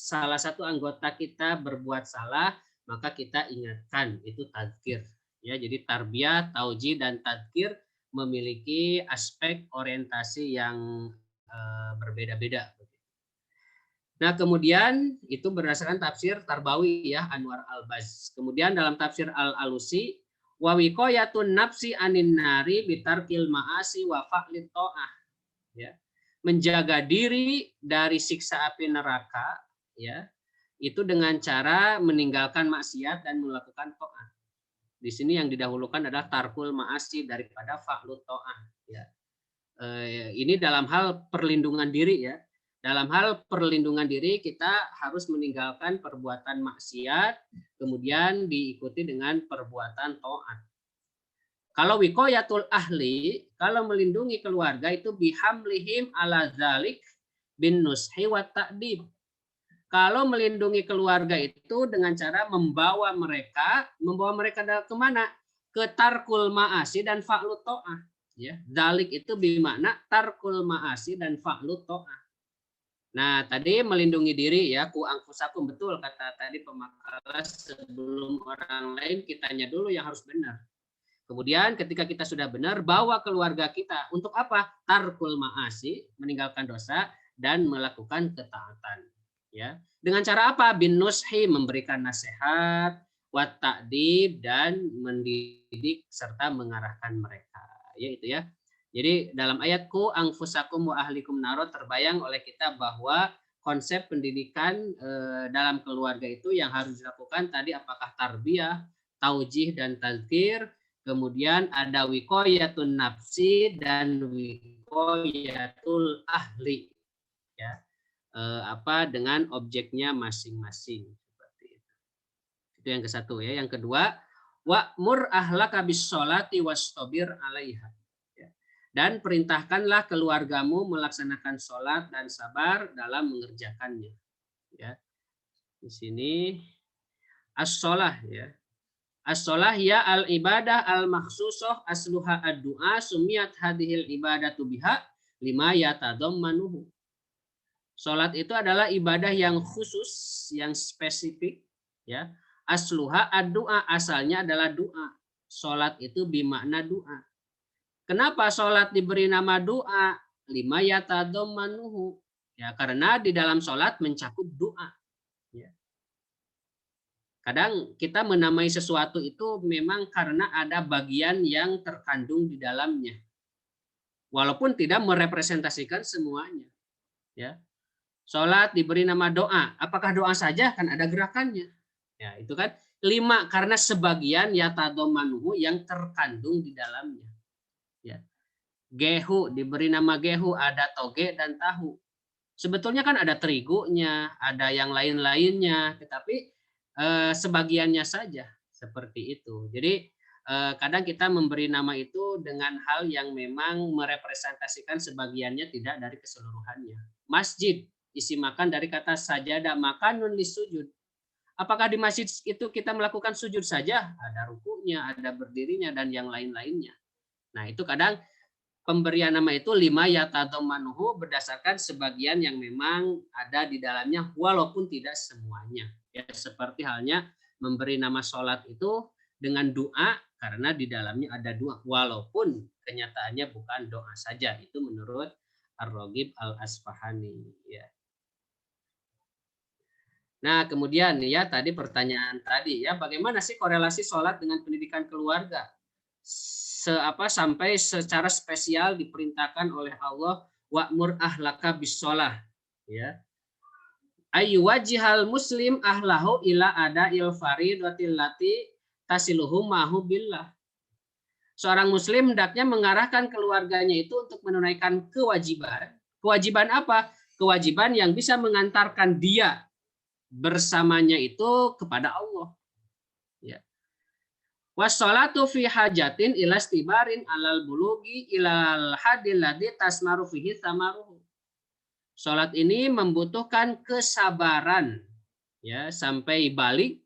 salah satu anggota kita berbuat salah, maka kita ingatkan, itu tazkir ya. Jadi tarbiyah, taujih, dan tazkir memiliki aspek orientasi yang berbeda-beda. Nah, kemudian itu berdasarkan tafsir Tarbawi ya, Anwar Al-Baz. Kemudian dalam tafsir Al-Alusi, wa wiqayatun nafsi anin nari bitarkil ma'asi wa fa'lit ta'ah ya. Menjaga diri dari siksa api neraka ya, itu dengan cara meninggalkan maksiat dan melakukan taat. Di sini yang didahulukan adalah tarkul ma'asi daripada fa'lut ta'ah ya. Ini dalam hal perlindungan diri ya. Dalam hal perlindungan diri kita harus meninggalkan perbuatan maksiat, kemudian diikuti dengan perbuatan taat. Kalau wiqayatul ahli, kalau melindungi keluarga itu bihamlihim ala dzalik bin nushi wa ta'dib. Kalau melindungi keluarga itu dengan cara membawa mereka kemana? Ke tarkul ma'asi dan fa'lut ta'ah. Ya, dzalik itu bermakna tarkul ma'asi dan fa'lut ta'ah. Nah, tadi melindungi diri ya, ku angfusakum, betul kata tadi pemakalah, sebelum orang lain kitanya dulu yang harus benar. Kemudian ketika kita sudah benar, bawa keluarga kita untuk apa? Tarkul ma'asi, meninggalkan dosa dan melakukan ketaatan. Ya, dengan cara apa? Bin nushi, memberikan nasihat, wat ta'dib, dan mendidik serta mengarahkan mereka. Ya itu ya. Jadi dalam ayatku angfusakum wa ahlikum naro terbayang oleh kita bahwa konsep pendidikan dalam keluarga itu yang harus dilakukan tadi apakah tarbiyah, taujih, dan tazkir, kemudian ada wiqayatun nafsi dan wiqayatul ahli ya. Dengan objeknya masing-masing seperti itu. Itu yang ke satu ya. Yang kedua, Wa'mur ahlaka bis-sholati wastabir 'alaiha. Ya. Dan perintahkanlah keluargamu melaksanakan sholat dan sabar dalam mengerjakannya. Ya. Di sini as-sholah ya. As-sholah ya al-ibadah al-makhsusoh asluha ad-du'a sumiyat hadhil ibadatu biha lima yatadammanuhu. Sholat itu adalah ibadah yang khusus, yang spesifik ya. Asluha ad-du'a, asalnya adalah doa. Sholat itu bermakna doa. Kenapa sholat diberi nama doa? Lima yatadammanuhu. Ya, karena di dalam sholat mencakup doa. Ya. Kadang kita menamai sesuatu itu memang karena ada bagian yang terkandung di dalamnya. Walaupun tidak merepresentasikan semuanya. Ya. Sholat diberi nama doa. Apakah doa saja? Kan ada gerakannya. Ya, itu kan 5 karena sebagian yatadammanuhu yang terkandung di dalamnya. Ya. Gehu diberi nama gehu, ada toge dan tahu. Sebetulnya kan ada terigunya, ada yang lain-lainnya, tetapi sebagiannya saja seperti itu. Jadi kadang kita memberi nama itu dengan hal yang memang merepresentasikan sebagiannya, tidak dari keseluruhannya. Masjid isi makan dari kata sajadah, makanun lisujud. Apakah di masjid itu kita melakukan sujud saja? Ada rukunya, ada berdirinya, dan yang lain-lainnya. Nah, itu kadang pemberian nama itu 5 yatadammanuhu berdasarkan sebagian yang memang ada di dalamnya, walaupun tidak semuanya. Ya, seperti halnya memberi nama sholat itu dengan doa, karena di dalamnya ada doa, walaupun kenyataannya bukan doa saja. Itu menurut Ar-Raghib Al-Asfahani. Ya. Nah, kemudian ya tadi pertanyaan tadi ya, bagaimana sih korelasi sholat dengan pendidikan keluarga? Sampai secara spesial diperintahkan oleh Allah wa'mur ahlaka bis-sholah. Ya. Ayyuwajihal muslim ahlahu ila ada'il faridatil lati tasiluhu mahu billah. Seorang muslim hendaknya mengarahkan keluarganya itu untuk menunaikan kewajiban. Kewajiban apa? Kewajiban yang bisa mengantarkan dia bersamanya itu kepada Allah. Ya. Wassalatu fi hajatin ila istibarin alal bulugi ilal hadil ladzi tasmaru fihi samaruhu. Salat ini membutuhkan kesabaran ya sampai balik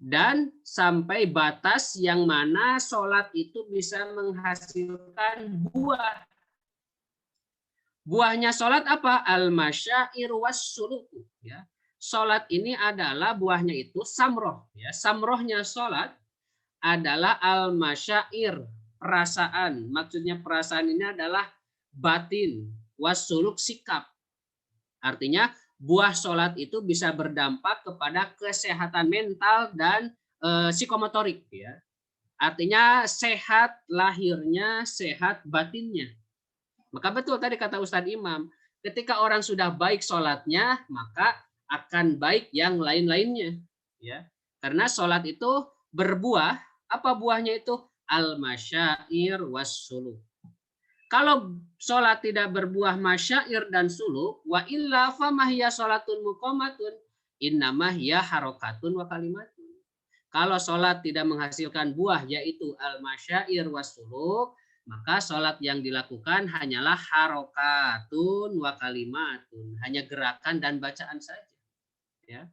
dan sampai batas yang mana salat itu bisa menghasilkan buah. Buahnya salat apa? Al-masyair was-suluku ya. Salat ini adalah buahnya itu samroh. Ya. Samrohnya salat adalah al-masyair, perasaan. Maksudnya perasaan ini adalah batin, wasuluk sikap. Artinya buah salat itu bisa berdampak kepada kesehatan mental dan psikomotorik. Ya. Artinya sehat lahirnya, sehat batinnya. Maka betul tadi kata Ustadz Imam, ketika orang sudah baik salatnya, maka akan baik yang lain-lainnya, ya. Karena sholat itu berbuah, apa buahnya itu? Al-masyair was-suluk. Kalau sholat tidak berbuah masyair dan suluk, wa illa famahya sholatun muqamatun, innamahya harokatun wa kalimatun. Kalau sholat tidak menghasilkan buah, yaitu al-masyair was-suluk, maka sholat yang dilakukan hanyalah harokatun wa kalimatun, hanya gerakan dan bacaan saja. Ya.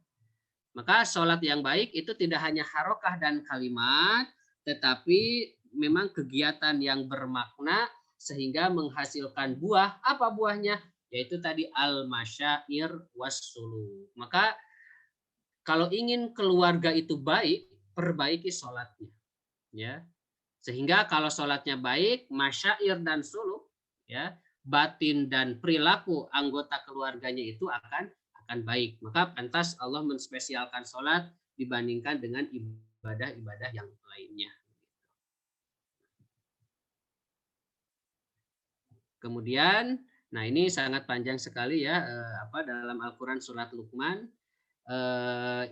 Maka sholat yang baik itu tidak hanya harokah dan kalimat, tetapi memang kegiatan yang bermakna sehingga menghasilkan buah. Apa buahnya? Yaitu tadi al-masyair was-suluk. Maka kalau ingin keluarga itu baik, perbaiki sholatnya. Ya. Sehingga kalau sholatnya baik, masyair dan suluk, ya, batin dan perilaku anggota keluarganya itu akan baik. Maka pantas Allah menspesialkan sholat dibandingkan dengan ibadah-ibadah yang lainnya. Kemudian, nah ini sangat panjang sekali ya, dalam Al-Quran surat Luqman.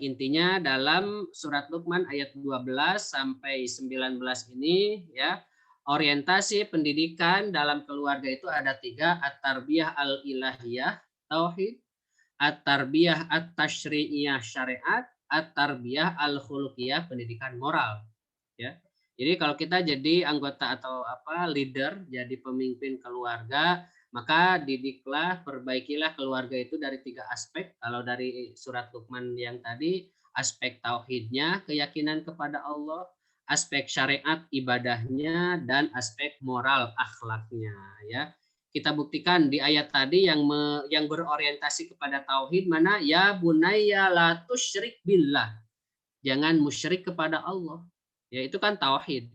Intinya dalam surat Luqman ayat 12 sampai 19 ini ya, orientasi pendidikan dalam keluarga itu ada 3, at-tarbiyah al-ilahiyah, tauhid, at-tarbiyah at-tashri'iyah syariat, at-tarbiyah al-khuluqiyah pendidikan moral. ya. Jadi kalau kita jadi anggota atau leader, jadi pemimpin keluarga, maka didiklah, perbaikilah keluarga itu dari 3 aspek. Kalau dari surat Luqman yang tadi, aspek tauhidnya, keyakinan kepada Allah, aspek syariat ibadahnya, dan aspek moral akhlaknya, ya. Kita buktikan di ayat tadi yang berorientasi kepada tauhid mana, ya bunayya la tusyrik billah. Jangan musyrik kepada Allah. Ya, itu kan tauhid.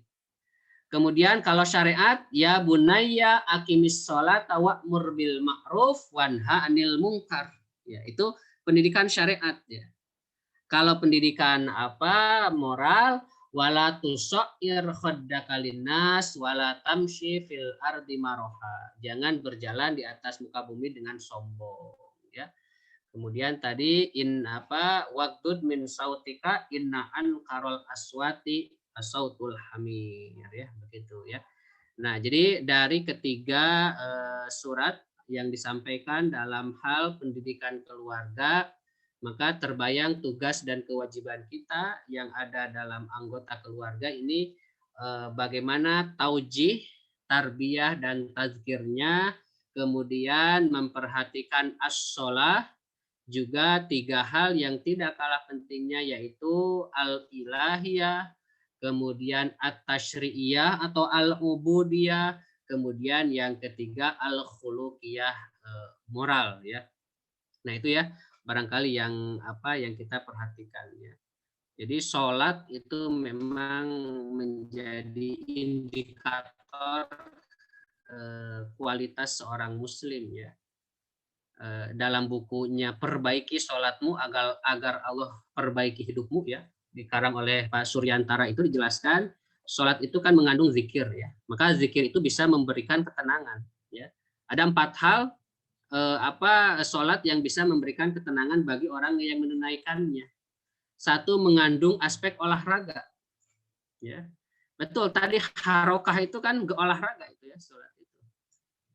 Kemudian kalau syariat, ya bunayya aqimis sholata wa'mur bil ma'ruf wanha 'anil munkar. Ya, itu pendidikan syariat ya. Kalau pendidikan moral, wala tusair khaddaka linnas wala tamshi fil ardi maroha. Jangan berjalan di atas muka bumi dengan sombong ya. Kemudian tadi waqdud min sautika inna ankarol aswati asautul hamir ya, begitu ya. Nah, jadi dari ketiga surat yang disampaikan dalam hal pendidikan keluarga, maka terbayang tugas dan kewajiban kita yang ada dalam anggota keluarga ini bagaimana taujih, tarbiyah dan tazkirnya, kemudian memperhatikan as-sholah, juga 3 hal yang tidak kalah pentingnya yaitu al-ilahiyah, kemudian at-tasyri'iyah atau al-ubudiyah, kemudian yang ketiga al-khuluqiyah moral ya. Nah, itu ya barangkali yang kita perhatikan ya. Jadi sholat itu memang menjadi indikator kualitas seorang muslim ya. Dalam bukunya Perbaiki Sholatmu agar Allah perbaiki hidupmu ya, dikarang oleh Pak Suryantara, itu dijelaskan sholat itu kan mengandung zikir ya, maka zikir itu bisa memberikan ketenangan ya. Ada 4 hal sholat yang bisa memberikan ketenangan bagi orang yang menunaikannya. 1, mengandung aspek olahraga ya, betul tadi harokah itu kan olahraga itu ya, sholat itu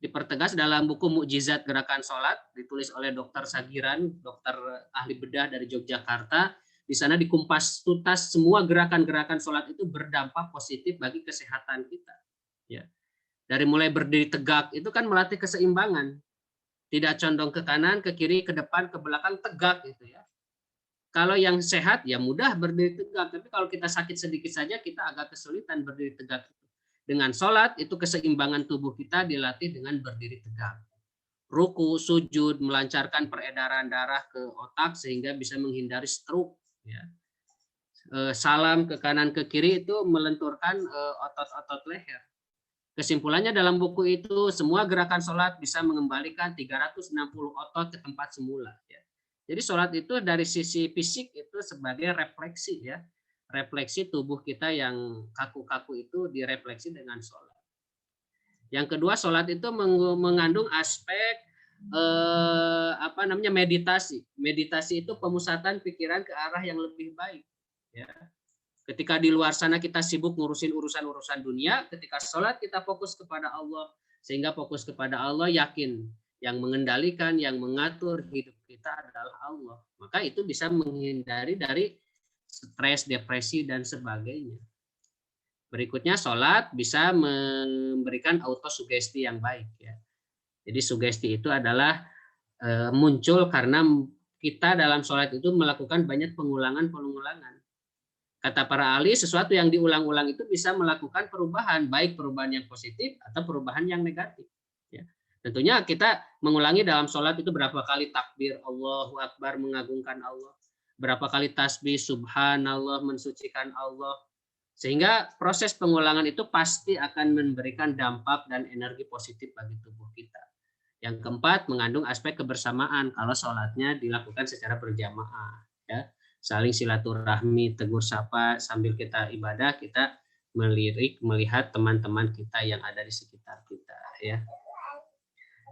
dipertegas dalam buku Mukjizat Gerakan Sholat, ditulis oleh Dr. Sagiran, dokter ahli bedah dari Yogyakarta. Di sana dikumpas tuntas semua gerakan-gerakan sholat itu berdampak positif bagi kesehatan kita. Ya. Dari mulai berdiri tegak itu kan melatih keseimbangan, tidak condong ke kanan, ke kiri, ke depan, ke belakang, tegak gitu ya. Kalau yang sehat ya mudah berdiri tegak, tapi kalau kita sakit sedikit saja kita agak kesulitan berdiri tegak. Dengan sholat itu keseimbangan tubuh kita dilatih dengan berdiri tegak. Ruku, sujud, melancarkan peredaran darah ke otak sehingga bisa menghindari stroke. Ya. Salam ke kanan ke kiri itu melenturkan otot-otot leher. Kesimpulannya dalam buku itu semua gerakan sholat bisa mengembalikan 360 otot ke tempat semula. Ya. Jadi sholat itu dari sisi fisik itu sebagai refleksi ya. Refleksi tubuh kita yang kaku-kaku itu direfleksi dengan sholat. Yang kedua, sholat itu mengandung aspek meditasi. Meditasi itu pemusatan pikiran ke arah yang lebih baik. Ya. Ketika di luar sana kita sibuk ngurusin urusan-urusan dunia, ketika sholat kita fokus kepada Allah, sehingga fokus kepada Allah yakin yang mengendalikan, yang mengatur hidup kita adalah Allah. Maka itu bisa menghindari dari stres, depresi, dan sebagainya. Berikutnya, sholat bisa memberikan autosugesti yang baik. Ya. Jadi sugesti itu adalah muncul karena kita dalam sholat itu melakukan banyak pengulangan. Kata para ahli, sesuatu yang diulang-ulang itu bisa melakukan perubahan, baik perubahan yang positif atau perubahan yang negatif. Ya. Tentunya kita mengulangi dalam sholat itu berapa kali takbir Allahu Akbar, mengagungkan Allah. Berapa kali tasbih subhanallah, mensucikan Allah, sehingga proses pengulangan itu pasti akan memberikan dampak dan energi positif bagi tubuh kita. Yang keempat, mengandung aspek kebersamaan kalau sholatnya dilakukan secara berjamaah ya, saling silaturahmi, tegur sapa sambil kita ibadah, kita melihat teman-teman kita yang ada di sekitar kita ya.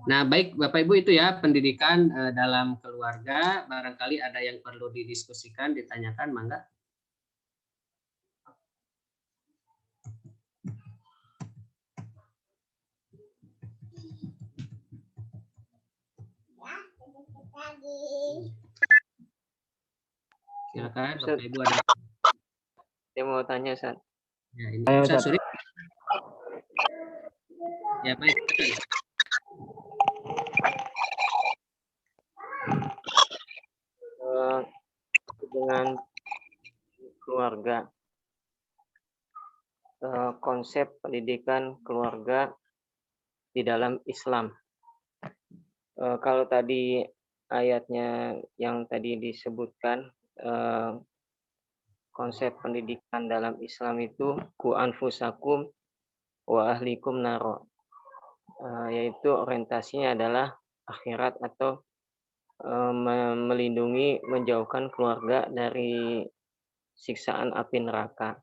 Nah, baik Bapak Ibu, itu ya pendidikan dalam keluarga. Barangkali ada yang perlu didiskusikan, ditanyakan, mangga. Silakan Bapak Ibu ada. Saya mau tanya, Ustaz. Ya, ini Ayo, Ustaz Ustaz. Suri. Ya, baik. Dengan keluarga, konsep pendidikan keluarga di dalam Islam. Kalau tadi ayatnya yang tadi disebutkan, konsep pendidikan dalam Islam itu ku anfusakum wa ahlikum naro, yaitu orientasinya adalah akhirat atau melindungi, menjauhkan keluarga dari siksaan api neraka.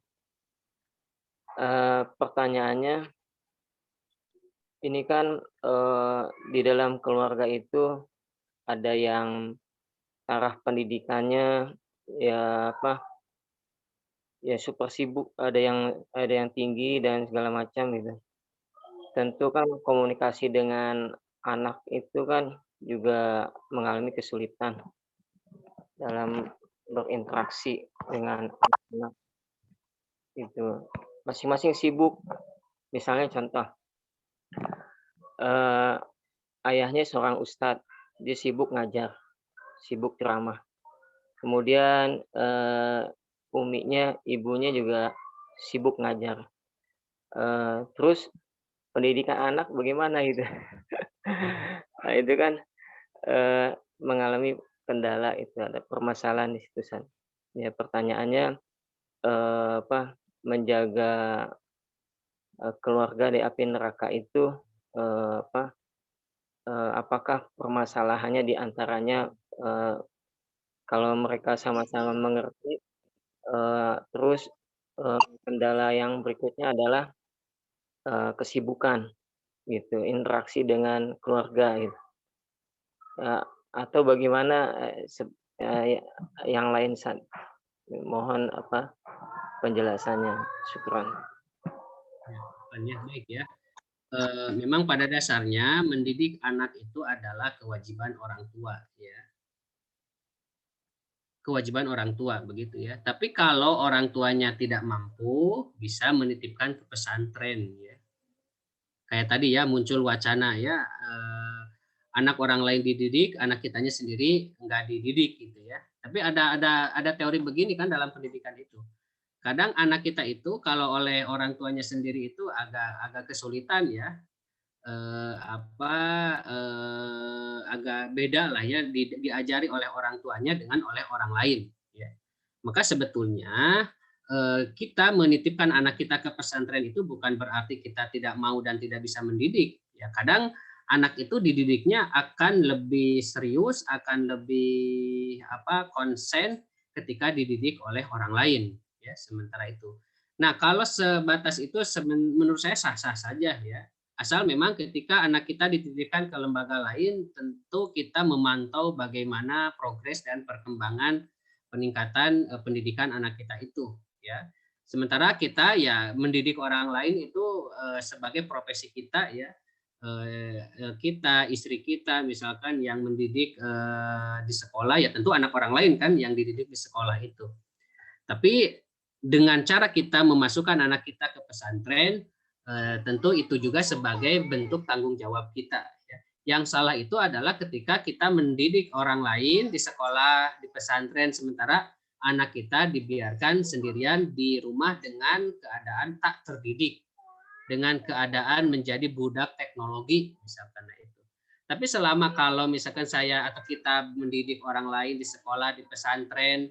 Pertanyaannya, ini kan di dalam keluarga itu ada yang taraf pendidikannya ya super sibuk, ada yang tinggi dan segala macam gitu. Tentu kan komunikasi dengan anak itu kan juga mengalami kesulitan dalam berinteraksi dengan anak itu. Masing-masing sibuk. Misalnya contoh, ayahnya seorang ustadz, dia sibuk ngajar, sibuk ceramah. Kemudian ibunya juga sibuk ngajar. Terus pendidikan anak bagaimana gitu? Nah, itu kan mengalami kendala, itu ada permasalahan di situ. Ya, pertanyaannya menjaga keluarga dari api neraka itu apakah permasalahannya di antaranya kalau mereka sama-sama mengerti, terus kendala yang berikutnya adalah kesibukan gitu, interaksi dengan keluarga gitu. Atau bagaimana yang lain, mohon penjelasannya. Syukran. Ya, baik ya. Memang pada dasarnya mendidik anak itu adalah kewajiban orang tua ya. Kewajiban orang tua begitu ya. Tapi kalau orang tuanya tidak mampu, bisa menitipkan ke pesantren ya. Kayak tadi ya muncul wacana ya, anak orang lain dididik, anak kitanya sendiri enggak dididik gitu ya. Tapi ada teori begini kan dalam pendidikan itu. Kadang anak kita itu kalau oleh orang tuanya sendiri itu agak kesulitan ya, agak beda lah ya diajari oleh orang tuanya dengan oleh orang lain ya. Maka sebetulnya kita menitipkan anak kita ke pesantren itu bukan berarti kita tidak mau dan tidak bisa mendidik ya. Kadang anak itu dididiknya akan lebih serius, akan lebih konsen ketika dididik oleh orang lain ya. Sementara itu, nah kalau sebatas itu menurut saya sah-sah saja ya. Asal memang ketika anak kita dititipkan ke lembaga lain, tentu kita memantau bagaimana progres dan perkembangan peningkatan pendidikan anak kita itu ya. Sementara kita ya mendidik orang lain itu sebagai profesi kita ya. Kita, istri kita misalkan yang mendidik di sekolah ya tentu anak orang lain kan yang dididik di sekolah itu. Tapi dengan cara kita memasukkan anak kita ke pesantren, tentu itu juga sebagai bentuk tanggung jawab kita. Yang salah itu adalah ketika kita mendidik orang lain di sekolah, di pesantren, sementara anak kita dibiarkan sendirian di rumah dengan keadaan tak terdidik, dengan keadaan menjadi budak teknologi, misalkan itu. Tapi selama kalau misalkan saya atau kita mendidik orang lain di sekolah, di pesantren,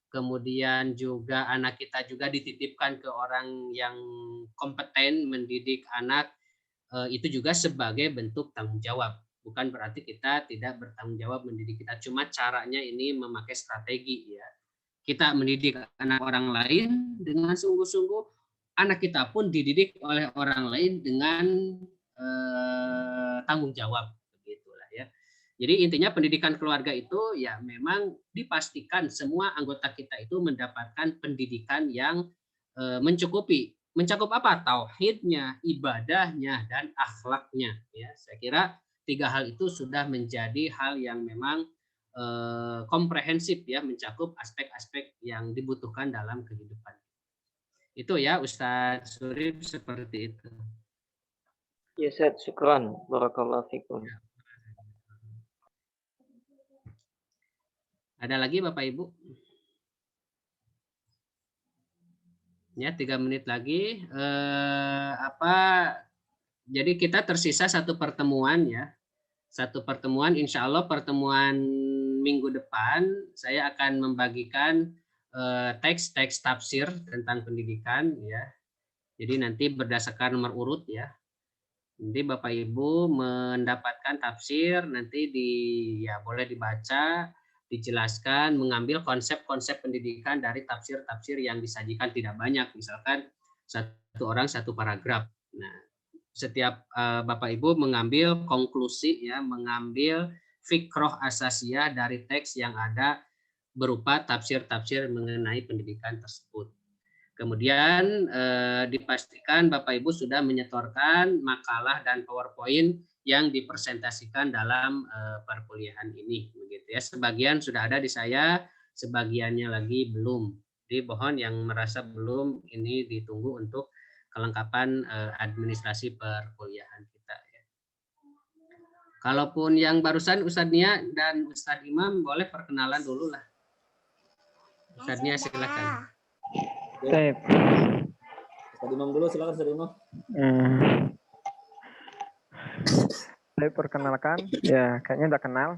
kemudian juga anak kita juga dititipkan ke orang yang kompeten mendidik anak, itu juga sebagai bentuk tanggung jawab. Bukan berarti kita tidak bertanggung jawab mendidik kita, cuma caranya ini memakai strategi ya. Kita mendidik anak orang lain dengan sungguh-sungguh, anak kita pun dididik oleh orang lain dengan tanggung jawab. Jadi intinya pendidikan keluarga itu ya memang dipastikan semua anggota kita itu mendapatkan pendidikan yang mencukupi. Mencakup apa? Tauhidnya, ibadahnya, dan akhlaknya. Ya, saya kira 3 hal itu sudah menjadi hal yang memang komprehensif ya, mencakup aspek-aspek yang dibutuhkan dalam kehidupan. Itu ya Ustadz Surip seperti itu. Ya Ustaz, syukran. Barakallahu fikum. Ada lagi Bapak Ibu? Ya, 3 menit lagi. Jadi kita tersisa satu pertemuan ya. Satu pertemuan, insya Allah pertemuan minggu depan saya akan membagikan teks-teks tafsir tentang pendidikan ya. Jadi nanti berdasarkan nomor urut ya. Nanti Bapak Ibu mendapatkan tafsir, nanti boleh dibaca, dijelaskan, mengambil konsep-konsep pendidikan dari tafsir-tafsir yang disajikan tidak banyak, misalkan satu orang satu paragraf. Nah, setiap Bapak Ibu mengambil konklusi ya, mengambil fikroh asasiyah dari teks yang ada berupa tafsir-tafsir mengenai pendidikan tersebut. Kemudian dipastikan Bapak Ibu sudah menyetorkan makalah dan PowerPoint yang dipresentasikan dalam perkuliahan ini, begitu ya. Sebagian sudah ada di saya, sebagiannya lagi belum. Jadi mohon yang merasa belum ini ditunggu untuk kelengkapan administrasi perkuliahan kita. Ya. Kalaupun yang barusan Ustadz Nia dan Ustadz Imam boleh perkenalan dulu lah. Ustadz Nia silakan. Baik. Ustadz Imam dulu, silakan Ustadz Imam. Saya perkenalkan, ya kayaknya udah kenal.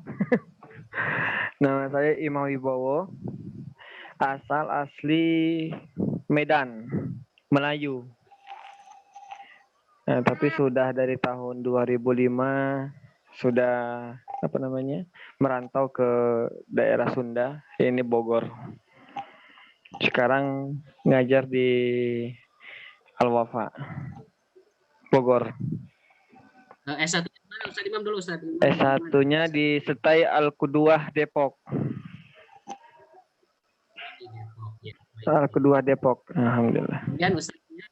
Nama saya Imam Wibowo, asal asli Medan, Melayu. Nah, tapi sudah dari tahun 2005 sudah merantau ke daerah Sunda, ini Bogor. Sekarang ngajar di Al-Wafa, Bogor. S1-nya mana Ustadz Imam dulu Ustadz? S1-nya di Setai Al-Quduah Depok. Al-Quduah Depok. Alhamdulillah. Kemudian Ustadznya?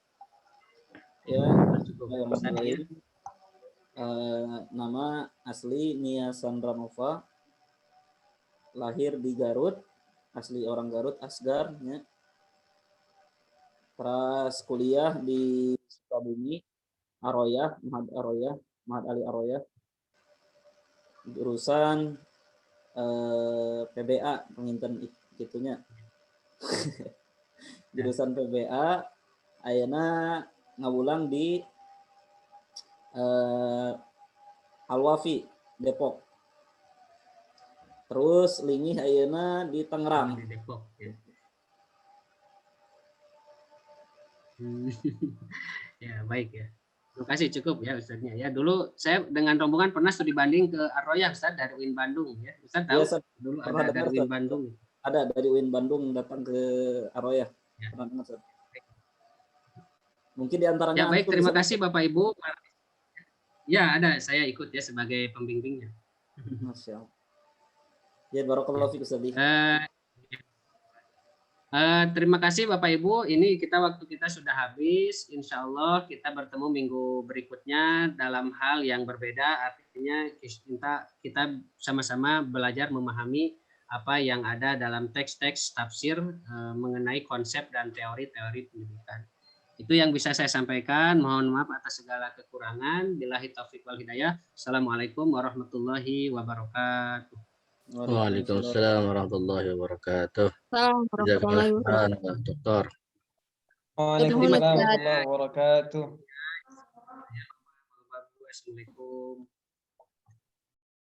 Ya, nama asli Nia Sandranova, lahir di Garut, asli orang Garut, Asgar. Ya. Terus kuliah di Sukabumi, Aroyah, Mahad Ali Aroyah, jurusan PBA, penginten gitunya. Jurusan PBA, ayeuna ngawulang di Al-Wafi, Depok. Terus lingih ayeuna di Tangerang. Di Depok. Ya. Ya, baik ya. Terima kasih, cukup ya Ustadznya. Ya, dulu saya dengan rombongan pernah studi banding ke Aroyah Ustadz dari UIN Bandung ya. Ustadz tahu? Ya, dulu ada dari UIN Bandung. Ada dari UIN Bandung datang ke Aroyah. Ya. Mungkin diantaranya. Ya baik, terima kasih Bapak Ibu. Ya ada, saya ikut ya sebagai pembimbingnya. Masya Allah. Ya, barakallahu fiik Ustaz. Terima kasih Bapak Ibu. Ini waktu kita sudah habis. Insya Allah kita bertemu minggu berikutnya dalam hal yang berbeda. Artinya kita sama-sama belajar memahami apa yang ada dalam teks-teks tafsir mengenai konsep dan teori-teori pendidikan. Itu yang bisa saya sampaikan. Mohon maaf atas segala kekurangan. Billahi taufiq wal hidayah. Assalamualaikum warahmatullahi wabarakatuh. Waalaikumsalam warahmatullahi wabarakatuh. Assalamualaikum warahmatullahi wabarakatuh. Dokter. Waalaikumsalam warahmatullahi wabarakatuh. Assalamualaikum.